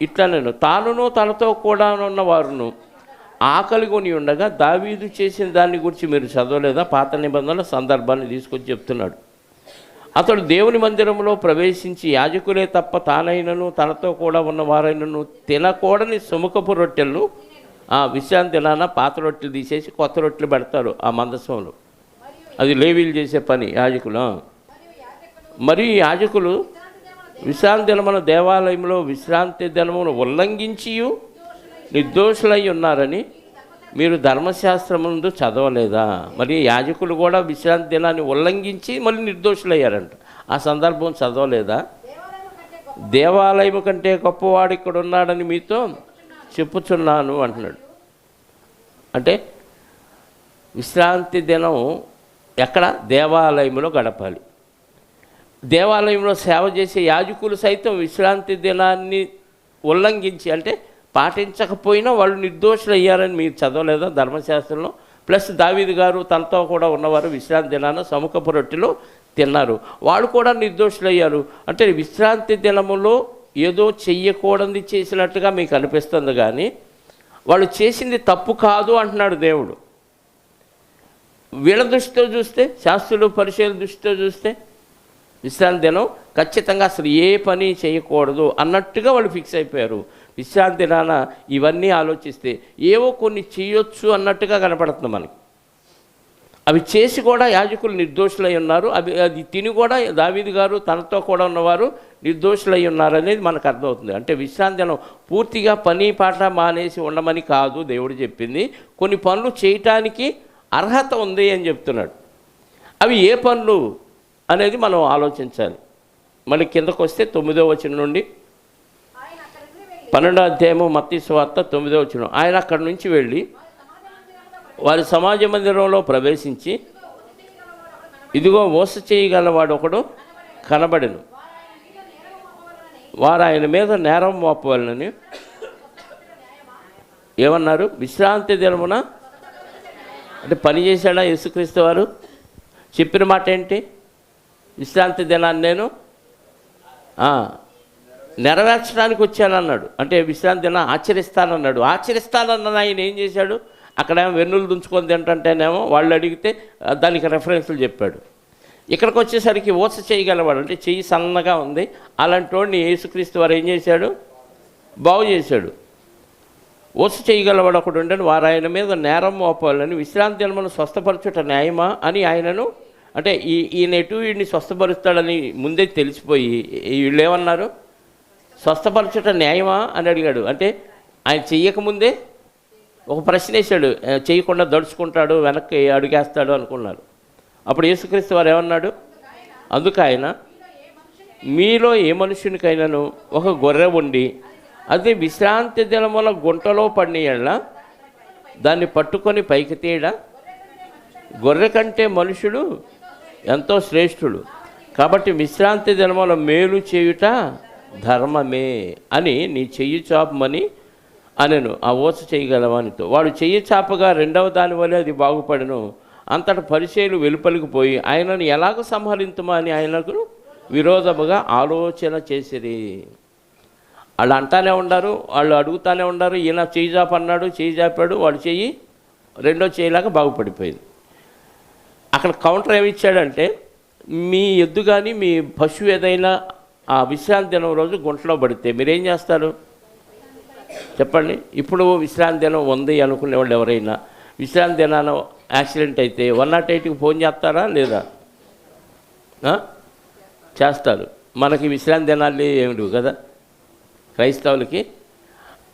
ఇట్లా, నేను తానును తనతో కూడా ఉన్న వారును ఆకలి కొని ఉండగా దావీదు చేసిన దాన్ని గురించి మీరు చదవలేదా? పాత నిబంధనల సందర్భాన్ని తీసుకొచ్చి చెప్తున్నాడు. అతడు దేవుని మందిరంలో ప్రవేశించి యాజకులే తప్ప తానైనను తనతో కూడా ఉన్న వారైనను తినకూడని సుముఖపు రొట్టెలను విశ్రాంతి దినాన పాత రొట్టెలు తీసేసి కొత్త రొట్టెలు పెడతారు ఆ మందసంలో. అది లేవీలు చేసే పని, యాజకులు. మరియు యాజకులు విశ్రాంతి దినమున దేవాలయంలో విశ్రాంతి దినమును ఉల్లంఘించి నిర్దోషులై ఉన్నారని మీరు ధర్మశాస్త్రముందు చదవలేదా? మరి యాజకులు కూడా విశ్రాంతి దినాన్ని ఉల్లంఘించి మళ్ళీ నిర్దోషులయ్యారంట. ఆ సందర్భం చదవలేదా? దేవాలయం కంటే గొప్పవాడు ఇక్కడ ఉన్నాడని మీతో చెప్పుచున్నాను అంటున్నాడు. అంటే విశ్రాంతి దినం ఎక్కడ? దేవాలయంలో గడపాలి. దేవాలయంలో సేవ చేసే యాజకులు సైతం విశ్రాంతి దినాన్ని ఉల్లంఘించి, అంటే పాటించకపోయినా వాళ్ళు నిర్దోషులు అయ్యారని మీరు చదవలేదా ధర్మశాస్త్రంలో? ప్లస్ దావీదు గారు తనతో కూడా ఉన్నవారు విశ్రాంతి దినాన సముఖపు రొట్టెలు తిన్నారు, వాళ్ళు కూడా నిర్దోషులయ్యారు. అంటే విశ్రాంతి దినములో ఏదో చెయ్యకూడదు చేసినట్టుగా మీకు అనిపిస్తుంది, కానీ వాళ్ళు చేసింది తప్పు కాదు అంటున్నాడు దేవుడు. వీళ్ళ దృష్టితో చూస్తే, శాస్త్రులు పరిశీలన దృష్టితో చూస్తే విశ్రాంతి దినం ఖచ్చితంగా అసలు ఏ పని చేయకూడదు అన్నట్టుగా వాళ్ళు ఫిక్స్ అయిపోయారు. విశ్రాంతి దినాన ఇవన్నీ ఆలోచిస్తే ఏవో కొన్ని చేయొచ్చు అన్నట్టుగా కనపడుతుంది మనకి. అవి చేసి కూడా యాజకులు నిర్దోషులై ఉన్నారు. అది తిని కూడా దావీదు గారు తనతో కూడా ఉన్నవారు నిర్దోషులై ఉన్నారనేది మనకు అర్థమవుతుంది. అంటే విశ్రాంతి దినం పూర్తిగా పని పాట మానేసి ఉండమని కాదు దేవుడు చెప్పింది. కొన్ని పనులు చేయటానికి అర్హత ఉంది అని చెప్తున్నాడు. అవి ఏ పనులు అనేది మనం ఆలోచించాలి. మళ్ళీ కిందకు వస్తే 9వ వచనం నుండి 12వ అధ్యాయము మత్తయి సువార్త 9వ వచనం. ఆయన అక్కడి నుంచి వెళ్ళి వారి సమాజ మందిరంలో ప్రవేశించి, ఇదిగో మోస చేయగలవాడు ఒకడు కనబడెను, వారు ఆయన మీద నేరం మోపవాలని ఏమన్నారు? విశ్రాంతి దినమున అంటే పని చేశాడా యేసుక్రీస్తు వారు? చెప్పిన మాట ఏంటి? విశ్రాంతి దినాన్ని నేను నెరవేర్చడానికి వచ్చానన్నాడు. అంటే విశ్రాంతి దినం ఆచరిస్తానన్నాడు. ఆచరిస్తానన్న ఆయన ఏం చేశాడు? అక్కడేమో వెన్నులు దుంచుకొని తింటుంటేనేమో వాళ్ళు అడిగితే దానికి రెఫరెన్స్లు చెప్పాడు. ఇక్కడికి వచ్చేసరికి ఊస చేయగలవాడు, అంటే చెయ్యి సన్నగా ఉంది, అలాంటి వాడిని యేసుక్రీస్తు వారు ఏం చేశాడు? బాగు చేశాడు. ఊస చేయగలవాడు ఒకడు ఉండని వారు ఆయన మీద నేరం మోపాలని విశ్రాంతి దినమును స్వస్థపరచుట న్యాయమా అని ఆయనను, అంటే ఈయన ఎటు వీడిని స్వస్థపరుస్తాడని ముందే తెలిసిపోయి వీళ్ళు ఏమన్నారు? స్వస్థపరచుట న్యాయమా అని అడిగాడు. అంటే ఆయన చెయ్యకముందే ఒక ప్రశ్న వేశాడు, చేయకుండా దడుచుకుంటాడు, వెనక్కి అడుగేస్తాడు అనుకున్నారు. అప్పుడు యేసుక్రీస్తు వారు ఏమన్నాడు? అందుకు ఆయన, మీలో ఏ మనుషునికైనాను ఒక గొర్రె ఉండి అది విశ్రాంతి దినముల గుంటలో పడిన దాన్ని పట్టుకొని పైకి తీయడా? గొర్రె కంటే మనుషుడు ఎంతో శ్రేష్ఠుడు, కాబట్టి విశ్రాంతి దినముల మేలు చేయుట ధర్మమే అని నీ చెయ్యి చాపమని అనెను ఆ ఊస చేయగలవానితో. వాడు చెయ్యి చాపగా రెండవ దాని వల్ల అది బాగుపడెను. అంతటా పరిచయులు వెలుపలికి పోయి ఆయనను ఎలాగో సంహరింతుమా అని ఆయనకు విరోధముగా ఆలోచన చేసిరి. వాళ్ళు అంటానే ఉండారు, వాళ్ళు అడుగుతానే ఉండారు. ఈయన చెయ్యి చాప అన్నాడు, చెయ్యి చాపాడు, వాడు చెయ్యి రెండో చేయలాగా బాగుపడిపోయింది. అక్కడ కౌంటర్ ఏమిచ్చాడంటే, మీ ఎద్దు కానీ మీ పశువు ఏదైనా ఆ విశ్రాంతి దినం రోజు గుంటలో పడితే మీరేం చేస్తారు చెప్పండి? ఇప్పుడు విశ్రాంతి దినం ఉంది అనుకునేవాళ్ళు ఎవరైనా విశ్రాంతి దినాన యాక్సిడెంట్ అయితే 108కి ఫోన్ చేస్తారా లేదా? చేస్తారు. మనకి విశ్రాంతి దినాలు ఏమిటి కదా క్రైస్తవులకి.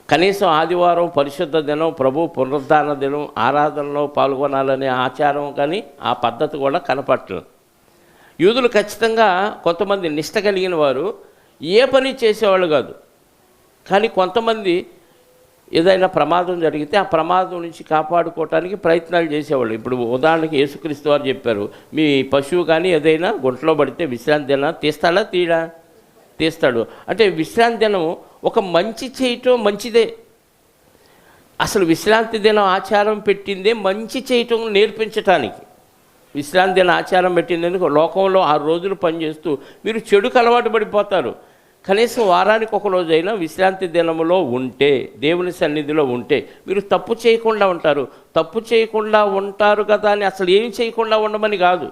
కనీసం ఆదివారం పరిశుద్ధ దినం, ప్రభు పునరుద్ధాన దినం, ఆరాధనలో పాల్గొనాలనే ఆచారం కానీ ఆ పద్ధతి కూడా కనపట్టలేదు. యూదులు ఖచ్చితంగా కొంతమంది నిష్ట కలిగిన వారు ఏ పని చేసేవాళ్ళు కాదు, కానీ కొంతమంది ఏదైనా ప్రమాదం జరిగితే ఆ ప్రమాదం నుంచి కాపాడుకోవటానికి ప్రయత్నాలు చేసేవాళ్ళు. ఇప్పుడు ఉదాహరణకి యేసుక్రీస్తు వారు చెప్పారు, మీ పశువు కానీ ఏదైనా గుంటలో పడితే విశ్రాంతి దినం తీస్తాడా? తీస్తాడు. అంటే విశ్రాంతి దినం ఒక మంచి చేయటం మంచిదే. అసలు విశ్రాంతి దినం ఆచారం పెట్టిందే మంచి చేయటం నేర్పించటానికి. విశ్రాంతి దిన ఆచారం పెట్టినందుకు లోకంలో 6 రోజులు పనిచేస్తూ మీరు చెడుకు అలవాటు పడిపోతారు. కనీసం వారానికి ఒక రోజైనా విశ్రాంతి దినములో ఉంటే, దేవుని సన్నిధిలో ఉంటే మీరు తప్పు చేయకుండా ఉంటారు. తప్పు చేయకుండా ఉంటారు కదా అని అసలు ఏమి చేయకుండా ఉండమని కాదు,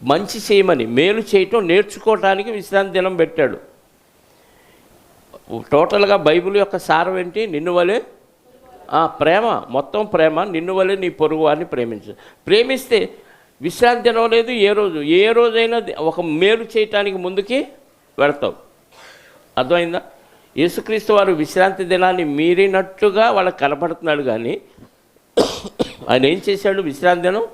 మంచి చేయమని, మేలు చేయటం నేర్చుకోవటానికి విశ్రాంతి దినం పెట్టాడు. టోటల్గా బైబిల్ యొక్క సారం ఏంటి? నిన్ను వలే ప్రేమ, మొత్తం ప్రేమ, నిన్ను వలే నీ పొరుగు వారిని ప్రేమించు. ప్రేమిస్తే విశ్రాంతి దినం లేదు. ఏ రోజైనా ఒక మేలు చేయటానికి ముందుకి వెళతావు. అర్థమైందా? యేసుక్రీస్తు వారు విశ్రాంతి దినాన్ని మీరినట్టుగా వాళ్ళకి కనపడుతున్నాడు, కానీ ఆయన ఏం చేశాడు? విశ్రాంతి దినం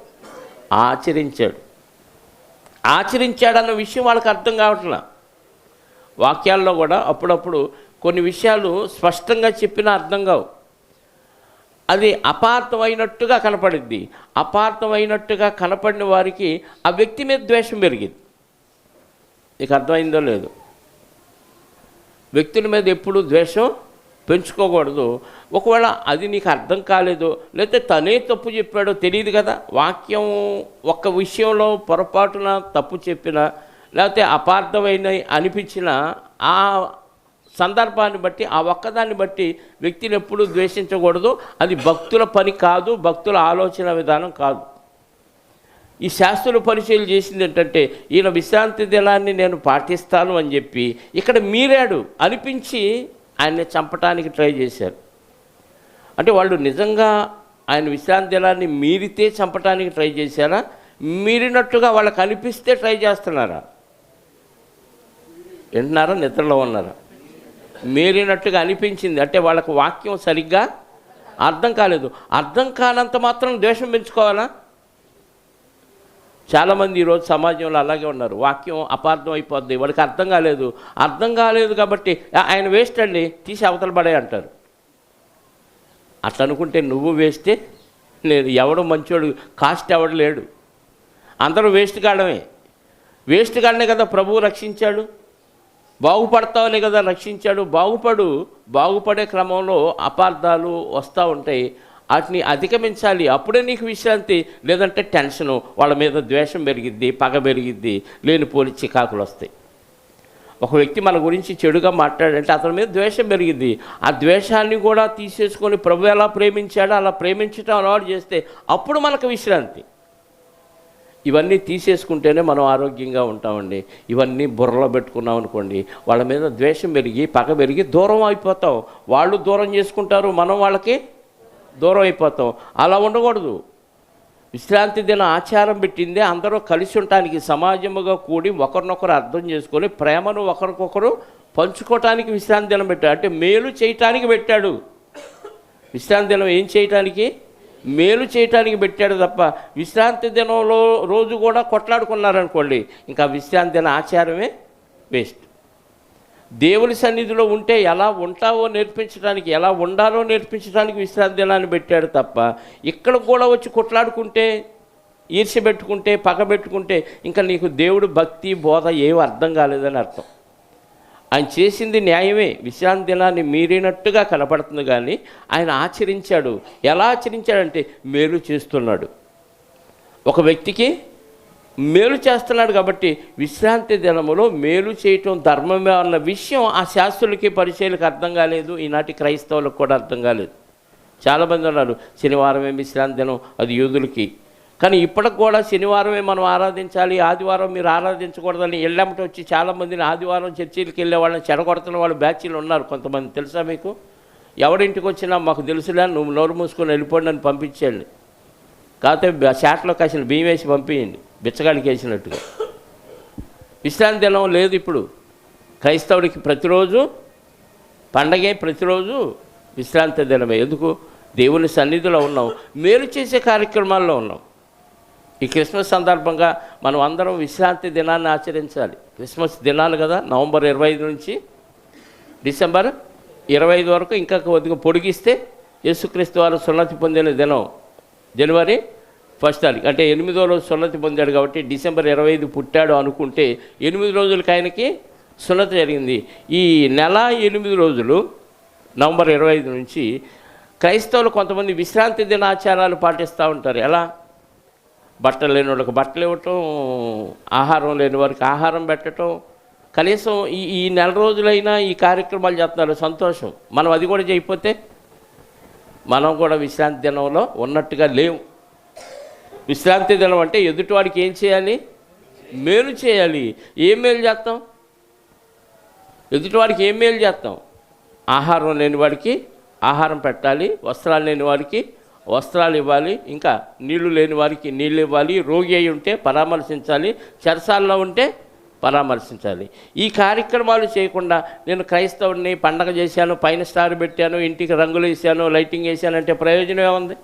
ఆచరించాడన్న విషయం వాళ్ళకి అర్థం కావట్లా. వాక్యాల్లో కూడా అప్పుడప్పుడు కొన్ని విషయాలు స్పష్టంగా చెప్పినా అర్థం కావు. అది అపార్థమైనట్టుగా కనపడింది. అపార్థమైనట్టుగా కనపడిన వారికి ఆ వ్యక్తి మీద ద్వేషం పెరిగింది. నీకు అర్థమైందో లేదు? వ్యక్తుల మీద ఎప్పుడు ద్వేషం పెంచుకోకూడదు. ఒకవేళ అది నీకు అర్థం కాలేదో, లేకపోతే తనే తప్పు చెప్పాడో తెలియదు కదా. వాక్యం ఒక్క విషయంలో పొరపాటున తప్పు చెప్పినా, లేకపోతే అపార్థమైన అనిపించిన ఆ సందర్భాన్ని బట్టి, ఆ ఒక్కదాన్ని బట్టి వ్యక్తిని ఎప్పుడూ ద్వేషించకూడదు. అది భక్తుల పని కాదు, భక్తుల ఆలోచన విధానం కాదు. ఈ శాస్త్రులు పరిచయం చేసింది ఏంటంటే, ఈయన విశ్రాంతి దినాన్ని నేను పాటిస్తాను అని చెప్పి ఇక్కడ మీరాడు అనిపించి ఆయన్ని చంపటానికి ట్రై చేశారు. అంటే వాళ్ళు నిజంగా ఆయన విశ్రాంతి దినాన్ని మీరితే చంపటానికి ట్రై చేశారా, మీరినట్టుగా వాళ్ళకి అనిపిస్తే ట్రై చేస్తున్నారా? వింటున్నారా? నిద్రలో ఉన్నారా? మీరినట్టుగా అనిపించింది అంటే వాళ్ళకు వాక్యం సరిగ్గా అర్థం కాలేదు. అర్థం కానంత మాత్రం ద్వేషం పెంచుకోవాలా? చాలామంది ఈరోజు సమాజంలో అలాగే ఉన్నారు. వాక్యం అపార్థం అయిపోద్ది, వాడికి అర్థం కాలేదు కాబట్టి ఆయన వేస్ట్ అండి, తీసి అవతల పడే అంటారు. అట్లా అనుకుంటే నువ్వు వేస్టే, నేను ఎవడు మంచోడు కాస్ట్ ఎవడు లేడు, అందరూ వేస్ట్ కాడనే కదా ప్రభువు రక్షించాడు. బాగుపడతావనే కదా రక్షించాడు. బాగుపడే క్రమంలో అపార్థాలు వస్తూ ఉంటాయి, వాటిని అధిగమించాలి. అప్పుడే నీకు విశ్రాంతి. లేదంటే టెన్షను, వాళ్ళ మీద ద్వేషం పెరిగిద్ది, పగ పెరిగిద్ది, లేనిపోని చికాకులు వస్తాయి. ఒక వ్యక్తి మన గురించి చెడుగా మాట్లాడంటే అతని మీద ద్వేషం పెరిగిద్ది. ఆ ద్వేషాన్ని కూడా తీసేసుకొని ప్రభు ఎలా ప్రేమించాడో అలా ప్రేమించడం అలవాటు చేస్తే అప్పుడు మనకు విశ్రాంతి. ఇవన్నీ తీసేసుకుంటేనే మనం ఆరోగ్యంగా ఉంటామండి. ఇవన్నీ బుర్రలో పెట్టుకున్నాం అనుకోండి, వాళ్ళ మీద ద్వేషం పెరిగి పగ పెరిగి దూరం అయిపోతాం. వాళ్ళు దూరం చేసుకుంటారు, మనం వాళ్ళకి దూరం అయిపోతాం. అలా ఉండకూడదు. విశ్రాంతి దిన ఆచారం పెట్టిందే అందరూ కలిసి ఉండటానికి, సమాజముగా కూడి ఒకరినొకరు అర్థం చేసుకొని ప్రేమను ఒకరికొకరు పంచుకోవటానికి విశ్రాంతి దినం పెట్టాడు. అంటే మేలు చేయటానికి పెట్టాడు. విశ్రాంతి దినం ఏం చేయటానికి? మేలు చేయటానికి పెట్టాడు తప్ప విశ్రాంతి దినంలో రోజు కూడా కొట్లాడుకున్నారనుకోండి, ఇంకా విశ్రాంతి దిన ఆచారమే వేస్ట్. దేవుని సన్నిధిలో ఉంటే ఎలా ఉంటావో నేర్పించడానికి, ఎలా ఉండాలో నేర్పించడానికి విశ్రాంతి దినాన్ని పెట్టాడు తప్ప ఇక్కడ కూడా వచ్చి కొట్లాడుకుంటే, ఈర్ష్య పెట్టుకుంటే, పగ పెట్టుకుంటే ఇంకా నీకు దేవుడు భక్తి బోధ ఏమీ అర్థం కాలేదని అర్థం. ఆయన చేసింది న్యాయమే. విశ్రాంతి దినాన్ని మీరినట్టుగా కనపడుతుంది, కానీ ఆయన ఆచరించాడు. ఎలా ఆచరించాడంటే మేలు చేస్తున్నాడు. ఒక వ్యక్తికి మేలు చేస్తున్నాడు కాబట్టి విశ్రాంతి దినములో మేలు చేయటం ధర్మమే అన్న విషయం ఆ శాస్త్రులకి పరిచయాలకు అర్థం కాలేదు. ఈనాటి క్రైస్తవులకు కూడా అర్థం కాలేదు. చాలామంది ఉన్నారు శనివారమే విశ్రాంతి దినం, అది యూదులకి. కానీ ఇప్పటికి కూడా శనివారమే మనం ఆరాధించాలి, ఆదివారం మీరు ఆరాధించకూడదని ఎల్లమ్మటి వచ్చి చాలామందిని ఆదివారం చర్చిలకు వెళ్ళే వాళ్ళని చెడగొడుతున్న వాళ్ళు బ్యాచీలు ఉన్నారు కొంతమంది. తెలుసా మీకు? ఎవరింటికి వచ్చినా మాకు తెలుసులే, నువ్వు నోరు మూసుకొని వెళ్ళిపోండి అని పంపించండి. కాకపోతే చాట్లో కాసిన బియ్యం వేసి పంపించండి, బిచ్చగాడికి వేసినట్టుగా. విశ్రాంతి దినం లేదు ఇప్పుడు. క్రైస్తవుడికి ప్రతిరోజు పండగే, ప్రతిరోజు విశ్రాంతి దినమే. ఎందుకు? దేవుని సన్నిధిలో ఉన్నాం, మేలు చేసే కార్యక్రమాల్లో ఉన్నాం. ఈ క్రిస్మస్ సందర్భంగా మనం అందరం విశ్రాంతి దినాన్ని ఆచరించాలి. క్రిస్మస్ దినాలు కదా, నవంబర్ 25 నుంచి డిసెంబర్ 25 వరకు ఇంకా కొద్దిగా పొడిగిస్తే యేసుక్రీస్తు వారు సున్నతి పొందిన దినం జనవరి 1వ తారీఖు, అంటే 8వ రోజు సున్నతి పొందాడు కాబట్టి డిసెంబర్ 25 పుట్టాడు అనుకుంటే 8 రోజులకి ఆయనకి సున్నతి జరిగింది. ఈ నెల 8 రోజులు నవంబర్ 25 నుంచి క్రైస్తవులు కొంతమంది విశ్రాంతి దినాచారాలు పాటిస్తూ ఉంటారు. ఎలా? బట్టలు లేని వాళ్ళకి బట్టలు ఇవ్వటం, ఆహారం లేని వారికి ఆహారం పెట్టడం. కనీసం ఈ నెల రోజులైనా ఈ కార్యక్రమాలు చేస్తున్నారు, సంతోషం. మనం అది కూడా చేయకపోతే మనం కూడా విశ్రాంతి దినంలో ఉన్నట్టుగా లేవు. విశ్రాంతి దినం అంటే ఎదుటివాడికి ఏం చేయాలి? మేలు చేయాలి. ఏం మేలు చేస్తాం? ఎదుటివాడికి ఏం మేలు చేస్తాం? ఆహారం లేని వాడికి ఆహారం పెట్టాలి, వస్త్రాలు లేని వారికి వస్త్రాలు ఇవ్వాలి, ఇంకా నీళ్లు లేని వారికి నీళ్ళు ఇవ్వాలి, రోగి అయి ఉంటే పరామర్శించాలి, చెరసాల్లో ఉంటే పరామర్శించాలి. ఈ కార్యక్రమాలు చేయకుండా నేను క్రైస్తవుడిని, పండగ చేశాను, పైన స్టార్ పెట్టాను, ఇంటికి రంగులు వేసాను, లైటింగ్ వేసానంటే ప్రయోజనం ఏముంది?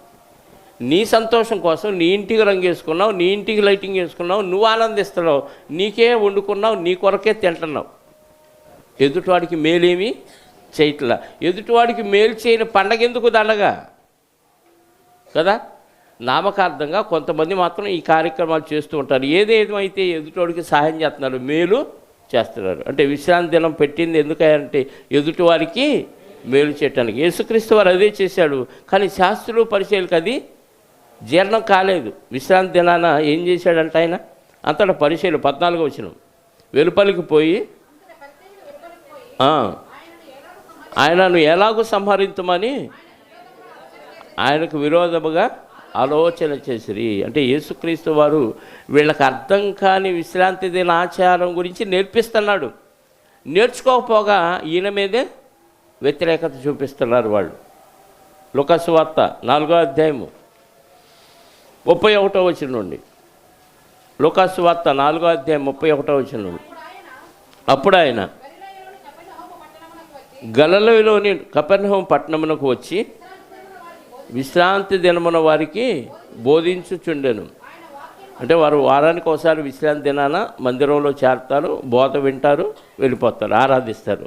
నీ సంతోషం కోసం నీ ఇంటికి రంగు వేసుకున్నావు, నీ ఇంటికి లైటింగ్ వేసుకున్నావు, నువ్వు ఆనందిస్తున్నావు, నీకే వండుకున్నావు, నీ కొరకే తింటున్నావు. ఎదుటివాడికి మేలేమి చేయట్లా. ఎదుటివాడికి మేలు చేయని పండగ ఎందుకు దండగా కదా? నామకార్థంగా కొంతమంది మాత్రం ఈ కార్యక్రమాలు చేస్తూ ఉంటారు. ఏదేమైతే ఎదుటివాడికి సహాయం చేస్తున్నారు, మేలు చేస్తున్నారు. అంటే విశ్రాంతి దినం పెట్టింది ఎందుకంటే ఎదుటివారికి మేలు చేయటానికి. యేసుక్రీస్తు వారు అదే చేశాడు. కానీ శాస్త్రులు పరిచయాలకు అది జీర్ణం కాలేదు. విశ్రాంతి దినాన ఏం చేశాడంటే ఆయన అంతటా పరిచయాలు 14వ వచనం, వెలుపలికి పోయి ఆయనను ఎలాగూ సంహరించమని ఆయనకు విరోధముగా ఆలోచన చేసిరి. అంటే యేసుక్రీస్తు వారు వీళ్ళకి అర్థం కాని విశ్రాంతి దిన ఆచారం గురించి నేర్పిస్తున్నాడు. నేర్చుకోకపోగా ఈయన మీదే వ్యతిరేకత చూపిస్తున్నారు వాళ్ళు. లూకా సువార్త 4వ అధ్యాయము 31వ వచనం నుండి. లూకా సువార్త 4వ అధ్యాయం 31వ వచనం నుండి. అప్పుడు ఆయన గలిలయలోని కపెర్నహూము పట్టణమునకు వచ్చి విశ్రాంతి దినమున వారికి బోధించుచుండెను. అంటే వారు వారానికి ఒకసారి విశ్రాంతి దినాన మందిరంలో చేరతారు, బోధ వింటారు, వెళ్ళిపోతారు, ఆరాధిస్తారు.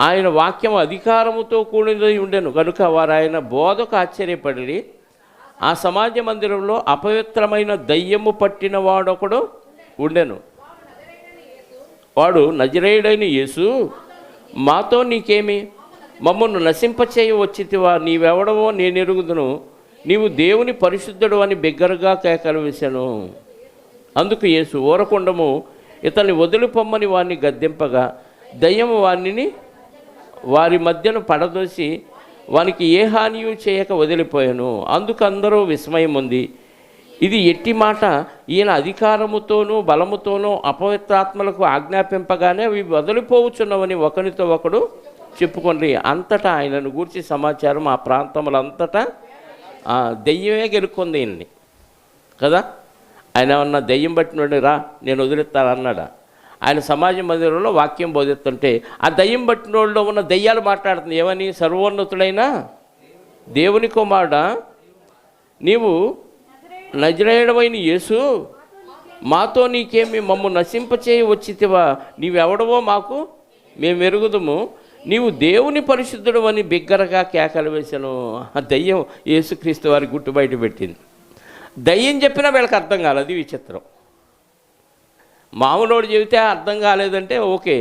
ఆయన వాక్యం అధికారముతో కూడినది ఉండెను కనుక వారు ఆయన బోధకు ఆశ్చర్యపడి, ఆ సమాజ మందిరంలో అపవిత్రమైన దయ్యము పట్టిన వాడొకడు ఉండెను. వాడు నజరేయుడైన యేసు, మాతో నీకేమి? మమ్మల్ని నశింపచేయ వచ్చితివా? నీవెవడవో నేను ఎరుగుదును, నీవు దేవుని పరిశుద్ధుడు అని బిగ్గరగా కేకలు వేశాను. అందుకు యేసు ఊరకుండము, ఇతన్ని వదిలిపొమ్మని వారిని గద్దింపగా దయ్యము వారి మధ్యను పడదోసి వానికి ఏ హానియు చేయక వదిలిపోయాను. అందుకు అందరూ విస్మయం ఉంది. ఇది ఎట్టి మాట, ఈయన అధికారముతోనూ బలముతోనూ అపవిత్రాత్మలకు ఆజ్ఞాపింపగానే అవి వదిలిపోవచ్చున్నవని ఒకరితో ఒకడు చెప్పుకోండి. అంతటా ఆయనను గూర్చి సమాచారం ఆ ప్రాంతములంతటా దెయ్యమే గెలుక్కుంది ఈయన్ని కదా. ఆయన ఏమన్నా దెయ్యం పట్టినోడు రా నేను వదిలేస్తానన్నాడా? ఆయన సమాజ మందిరంలో వాక్యం బోధిస్తుంటే ఆ దయ్యం పట్టినోళ్ళలో ఉన్న దయ్యాలు మాట్లాడుతుంది ఏమని? సర్వోన్నతుడైన దేవుని కుమారుడా, నీవు నజరేయుడవైన యేసు, మాతో నీకేమి? మమ్ము నశింపచేయ వచ్చితివా? నీవెవడవో మాకు మేము ఎరుగుదుము, నీవు దేవుని పరిశుద్ధుడు అని బిగ్గరగా కేకలు వేశాను. ఆ దయ్యం యేసుక్రీస్తు వారి గుట్టు బయట పెట్టింది. దయ్యం చెప్పినా వీళ్ళకి అర్థం కాలేదు. అది విచిత్రం. మామూలోడు చెబితే అర్థం కాలేదంటే ఓకే,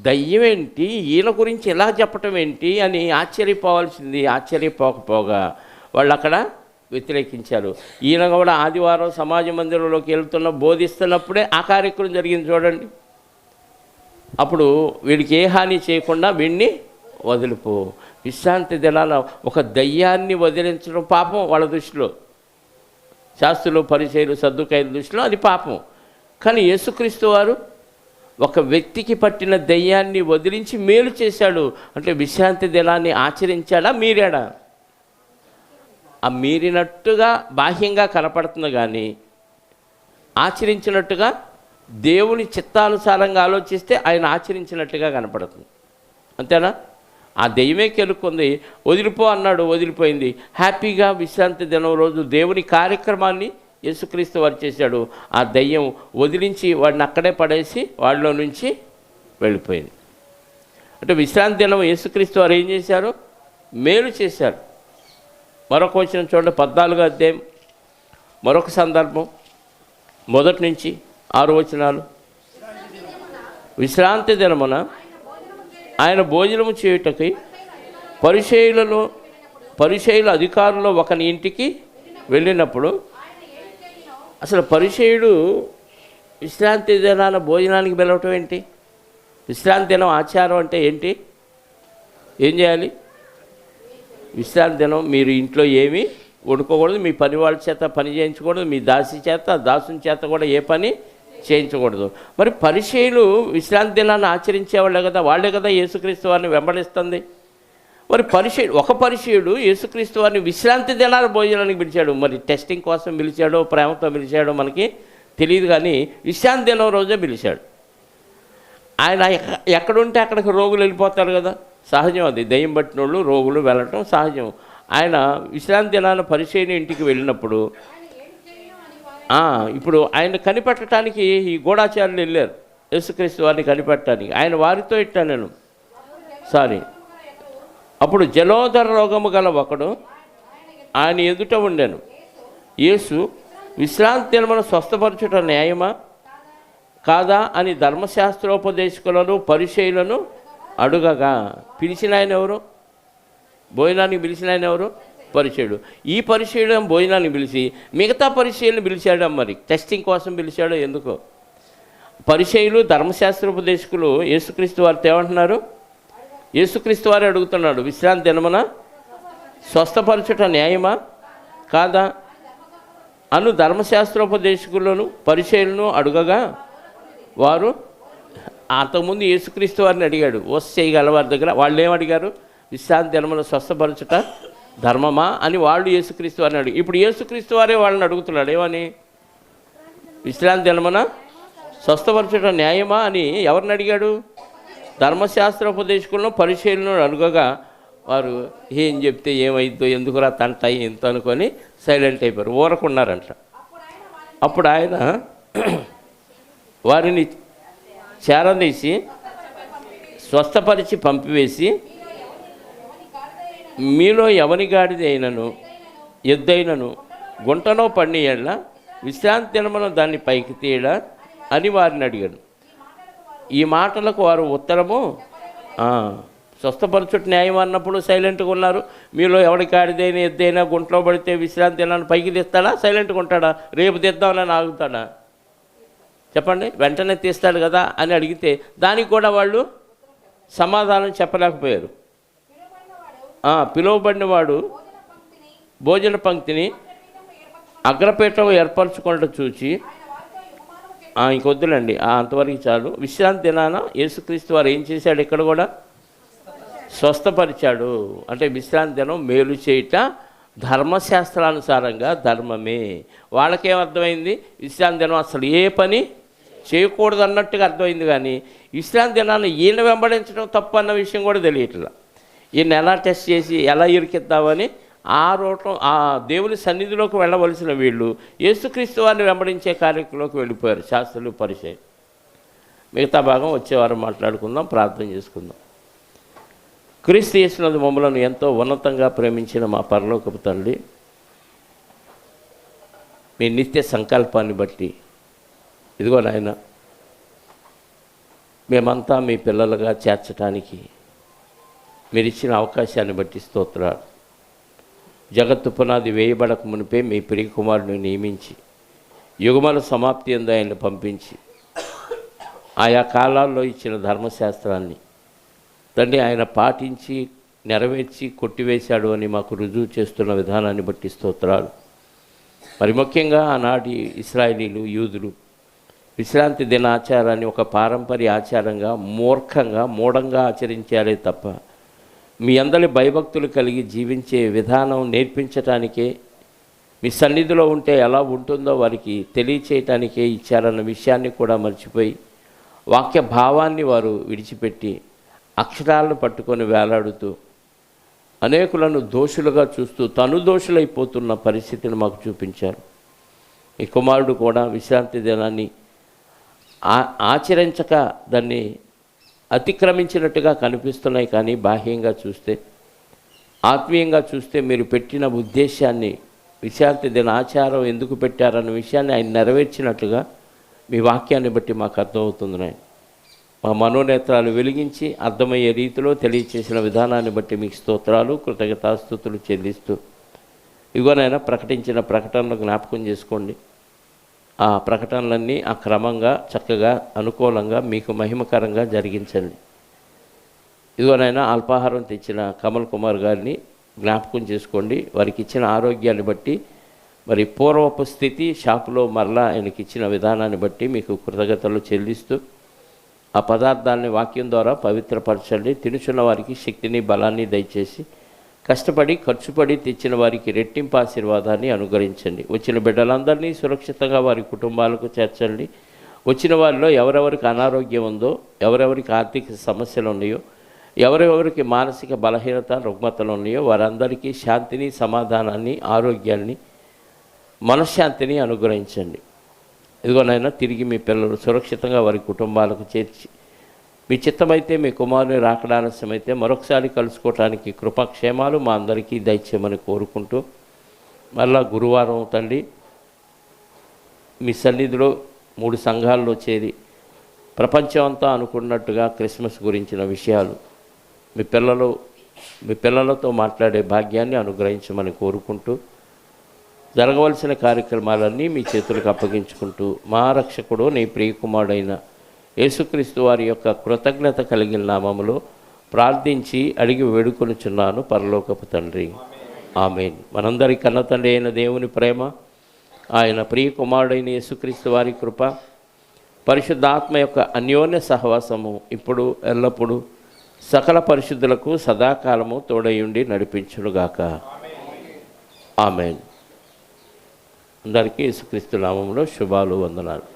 దయ్యం ఏంటి, ఈయన గురించి ఎలా చెప్పటం ఏంటి అని ఆశ్చర్యపోవాల్సింది. ఆశ్చర్యపోకపోగా వాళ్ళు అక్కడ వ్యతిరేకించారు. ఈయన కూడా ఆదివారం సమాజ మందిరంలోకి బోధిస్తున్నప్పుడే ఆ కార్యక్రమం జరిగింది చూడండి. అప్పుడు వీడికి ఏ హాని చేయకుండా వీడిని వదిలిపో. విశ్రాంతి దినాల ఒక దయ్యాన్ని వదిలించడం పాపం వాళ్ళ దృష్టిలో, శాస్త్రులు పరిచయులు సద్దుకాయల దృష్టిలో అది పాపం. కానీ యేసుక్రీస్తు వారు ఒక వ్యక్తికి పట్టిన దయ్యాన్ని వదిలించి మేలు చేశాడు. అంటే విశ్రాంతి దినాన్ని ఆచరించాడా, మీరాడా? ఆ మీరినట్టుగా బాహ్యంగా కనపడుతుంది కానీ ఆచరించినట్టుగా దేవుని చిత్తానుసారంగా ఆలోచిస్తే ఆయన ఆచరించినట్టుగా కనపడుతుంది. అంతేనా? ఆ దెయ్యమే కెలుక్కుంది. వదిలిపో అన్నాడు, వదిలిపోయింది. హ్యాపీగా విశ్రాంతి దినం రోజు దేవుని కార్యక్రమాన్ని యేసుక్రీస్తు వారు చేశాడు. ఆ దయ్యం వదిలించి వాడిని అక్కడే పడేసి వాళ్ళలో నుంచి వెళ్ళిపోయింది. అంటే విశ్రాంతి దినం యేసుక్రీస్తు వారు ఏం చేశారు? మేలు చేశారు. మరొక వచనం చూడండి, 14వ అధ్యాయం మరొక సందర్భం 1 నుంచి 6 వచనాలు. విశ్రాంతి దినమున ఆయన భోజనము చేయుటకై పరిసయ్యుల అధికారులు ఒకని ఇంటికి వెళ్ళినప్పుడు, అసలు పరిసయ్యుడు విశ్రాంతి దినాన భోజనానికి పిలవటం ఏంటి? విశ్రాంతి దినం ఆచారం అంటే ఏంటి? ఏం చేయాలి? విశ్రాంతి దినం మీరు ఇంట్లో ఏమీ వండుకోకూడదు, మీ పని వాళ్ళ చేత పని చేయించకూడదు, మీ దాసుని చేత కూడా ఏ పని చేయించకూడదు. మరి పరిసయ్యులు విశ్రాంతి దినాన్ని ఆచరించేవాళ్ళే కదా, వాళ్ళే కదా యేసుక్రీస్తు వారిని వెంబడిస్తుంది. మరి ఒక పరిచయుడు యేసుక్రీస్తు వారిని విశ్రాంతి దినాల భోజనానికి పిలిచాడు. మరి టెస్టింగ్ కోసం పిలిచాడో ప్రేమతో పిలిచాడో మనకి తెలియదు, కానీ విశ్రాంతి దినం రోజే పిలిచాడు. ఆయన ఎక్కడుంటే అక్కడికి రోగులు వెళ్ళిపోతారు కదా, సహజం. అది దెయ్యం పట్టిన వాళ్ళు రోగులు వెళ్ళటం సహజం. ఆయన విశ్రాంతి దినాన పరిచయుని ఇంటికి వెళ్ళినప్పుడు ఇప్పుడు ఆయన కనిపెట్టడానికి ఈ గూఢాచారులు వెళ్ళారు యేసుక్రీస్తు వారిని కనిపెట్టడానికి. ఆయన వారితో నేను అప్పుడు జలోదర రోగము గల ఒకడు ఆయన ఎదుట ఉండెను. యేసు విశ్రాంతి దినమున స్వస్థపరచుట న్యాయమా కాదా అని ధర్మశాస్త్రోపదేశకులను పరిచయులను అడుగగా, పిలిచిన ఆయన ఎవరు? భోజనానికి పిలిచిన ఆయన ఎవరు? పరిచయుడు. ఈ పరిచయుడు భోజనానికి పిలిచి మిగతా పరిచయులను పిలిచాడు. మరి టెస్టింగ్ కోసం పిలిచాడో ఎందుకో. పరిచయులు ధర్మశాస్త్రోపదేశకులు యేసుక్రీస్తు వారితో ఏమంటున్నారు? యేసుక్రీస్తు వారే అడుగుతున్నాడు, విశ్రాంతి దినమున స్వస్థపరచుట న్యాయమా కాదా అను ధర్మశాస్త్రోపదేశకులను పరిచయులను అడుగగా, వారు అంతకుముందు యేసుక్రీస్తు వారిని అడిగాడు ఓస్ చేయగల వారి దగ్గర. వాళ్ళు ఏమడిగారు? విశ్రాంతి దినమున స్వస్థపరచుట ధర్మమా అని వాళ్ళు యేసుక్రీస్తు వారిని అడిగి, ఇప్పుడు యేసుక్రీస్తు వారే వాళ్ళని అడుగుతున్నాడు ఏమని? విశ్రాంతి దినమున స్వస్థపరచుట న్యాయమా అని ఎవరిని అడిగాడు? ధర్మశాస్త్రోపదేశకులను పరిచయులను అడుగగా, వారు ఏం చెప్తే ఏమైద్దో, ఎందుకురా తంటాయి ఎంత అనుకొని సైలెంట్ అయిపోయారు, ఊరకున్నారంట. అప్పుడు ఆయన వారిని చేరదీసి స్వస్థపరిచి పంపివేసి, మీలో ఎవని గాడిది అయినను ఎద్దైనను గుంటనో పడిన ఎడల విశ్రాంతి దినమున దాన్ని పైకి తీయడా అని వారిని అడిగాను. ఈ మాటలకు వారు ఉత్తరము, స్వస్థపరచుట న్యాయం అన్నప్పుడు సైలెంట్గా ఉన్నారు. మీలో ఎవడి గాడిదైనా ఎద్దైనా గుంటలో పడితే విశ్రాంతి దినాన్ని పైకి తీస్తాడా? సైలెంట్గా ఉంటాడా? రేపు తీద్దామని ఆగుతాడా? చెప్పండి. వెంటనే తీస్తాడు కదా అని అడిగితే దానికి కూడా వాళ్ళు సమాధానం చెప్పలేకపోయారు. పిలువబడిన వాడు భోజన పంక్తిని అగ్రపీఠం ఏర్పరచుకుంటూ చూచి, ఇంకొద్దులండి అంతవరకు చాలు. విశ్రాంతి దినాన యేసుక్రీస్తు వారు ఏం చేశాడు? ఇక్కడ కూడా స్వస్థపరిచాడు. అంటే విశ్రాంతి దినం మేలు చేయుట ధర్మశాస్త్రానుసారంగా ధర్మమే. వాళ్ళకేమర్థమైంది? విశ్రాంతి దినం అసలు ఏ పని చేయకూడదు అన్నట్టుగా అర్థమైంది, కానీ విశ్రాంతి దినాన్ని ఈయన వెంబడించడం తప్పు అన్న విషయం కూడా తెలియట్లా. ఈయన ఎలా టెస్ట్ చేసి ఎలా ఇరికిద్దామని ఆ దేవుని సన్నిధిలోకి వెళ్ళవలసిన వీళ్ళు యేసుక్రీస్తు వారిని వెంబడించే కార్యక్రమంలోకి వెళ్ళిపోయారు శాస్త్రులు పరిచయం. మిగతా భాగం వచ్చేవారం మాట్లాడుకుందాం, ప్రార్థన చేసుకుందాం. క్రీస్తు యేసునందు మమ్మలను ఎంతో ఉన్నతంగా ప్రేమించిన మా పరలోకపు తండ్రి, మీ నిత్య సంకల్పాన్ని బట్టి ఇదిగో నాయన, మేమంతా మీ పిల్లలుగా చేర్చడానికి మీరు ఇచ్చిన అవకాశాన్ని బట్టి స్తోత్రాలు. జగత్తు పునాది వేయబడక మునిపే మీ ప్రియ కుమారుని నియమించి యుగముల సమాప్తి యందు ఆయన్ని పంపించి ఆయా కాలాల్లో ఇచ్చిన ధర్మశాస్త్రాన్ని తండ్రి ఆయన పాటించి నెరవేర్చి కొట్టివేశాడు అని మాకు రుజువు చేస్తున్న విధానాన్ని బట్టి స్తోత్రాలు. మరి ముఖ్యంగా ఆనాటి ఇశ్రాయేలీలు యూదులు విశ్రాంతి దిన ఆచారాన్ని ఒక పారంపర్య ఆచారంగా మూఢంగా ఆచరించారే తప్ప మీ అందరి భయభక్తులు కలిగి జీవించే విధానం నేర్పించటానికే, మీ సన్నిధిలో ఉంటే ఎలా ఉంటుందో వారికి తెలియచేయటానికే ఇచ్చారన్న విషయాన్ని కూడా మర్చిపోయి వాక్య భావాన్ని వారు విడిచిపెట్టి అక్షరాలను పట్టుకొని వేలాడుతూ అనేకులను దోషులుగా చూస్తూ తను దోషులైపోతున్న పరిస్థితిని మాకు చూపించారు. ఈ కుమారుడు కూడా విశ్రాంతి దినాన్ని ఆచరించక దాన్ని అతిక్రమించినట్టుగా కనిపిస్తున్నాయి, కానీ బాహ్యంగా చూస్తే ఆత్మీయంగా చూస్తే మీరు పెట్టిన ఉద్దేశాన్ని, విశ్రాంతి దిన ఆచారం ఎందుకు పెట్టారన్న విషయాన్ని ఆయన నెరవేర్చినట్లుగా మీ వాక్యాన్ని బట్టి మాకు అర్థమవుతుంది నాయన. మా మనోనేత్రాలు వెలిగించి అర్థమయ్యే రీతిలో తెలియచేసిన విధానాన్ని బట్టి మీకు స్తోత్రాలు కృతజ్ఞతాస్తుతులు చెల్లిస్తూ ఇదిగోనైనా ప్రకటించిన ప్రకటనలు జ్ఞాపకం చేసుకోండి. ఆ ప్రకటనలన్నీ ఆ క్రమంగా చక్కగా అనుకూలంగా మీకు మహిమకరంగా జరిగించండి. ఇదిగోనైనా అల్పాహారం తెచ్చిన కమల్ కుమార్ గారిని జ్ఞాపకం చేసుకోండి. వారికి ఇచ్చిన ఆరోగ్యాన్ని బట్టి, మరి పూర్వపు స్థితి షాపులో మరలా ఆయనకి ఇచ్చిన విధానాన్ని బట్టి మీకు కృతజ్ఞతలు చెల్లిస్తూ ఆ పదార్థాలని వాక్యం ద్వారా పవిత్రపరచండి. తినుచున్న వారికి శక్తిని బలాన్ని దయచేసి కష్టపడి ఖర్చుపడి తెచ్చిన వారికి రెట్టింపు ఆశీర్వాదాన్ని అనుగ్రహించండి. వచ్చిన బిడ్డలందరినీ సురక్షితంగా వారి కుటుంబాలకు చేర్చండి. వచ్చిన వారిలో ఎవరెవరికి అనారోగ్యం ఉందో, ఎవరెవరికి ఆర్థిక సమస్యలు ఉన్నాయో, ఎవరెవరికి మానసిక బలహీనత రుగ్మతలు ఉన్నాయో వారందరికీ శాంతిని, సమాధానాన్ని, ఆరోగ్యాన్ని, మనశ్శాంతిని అనుగ్రహించండి. ఇదిగోనైనా తిరిగి మీ పిల్లలు సురక్షితంగా వారి కుటుంబాలకు చేర్చి మీ చిత్తమైతే మీ కుమారుని రాకడా ఆలస్యమైతే మరొకసారి కలుసుకోవటానికి కృపాక్షేమాలు మా అందరికీ దయచేయమని కోరుకుంటూ మళ్ళా గురువారం తండ్రి మీ సన్నిధిలో 3 సంఘాల్లో చేరి ప్రపంచం అంతా అనుకున్నట్టుగా క్రిస్మస్ గురించిన విషయాలు మీ పిల్లలతో మాట్లాడే భాగ్యాన్ని అనుగ్రహించమని కోరుకుంటూ జరగవలసిన కార్యక్రమాలన్నీ మీ చేతులకు అప్పగించుకుంటూ మా రక్షకుడు నీ ప్రియకుమారుడైన యేసుక్రీస్తు వారి యొక్క కృతజ్ఞత కలిగిన నామములో ప్రార్థించి అడిగి వేడుకొనుచున్నాను పరలోకపు తండ్రి, ఆమేన్. మనందరి కన్న తండ్రి అయిన దేవుని ప్రేమ, ఆయన ప్రియకుమారుడైన యేసుక్రీస్తు వారి కృప, పరిశుద్ధాత్మ యొక్క అన్యోన్య సహవాసము ఇప్పుడు ఎల్లప్పుడూ సకల పరిశుద్ధులకు సదాకాలము తోడయుండి నడిపించునుగాక. ఆమేన్. అందరికీ యేసుక్రీస్తు నామములో శుభాలు, వందనాలు.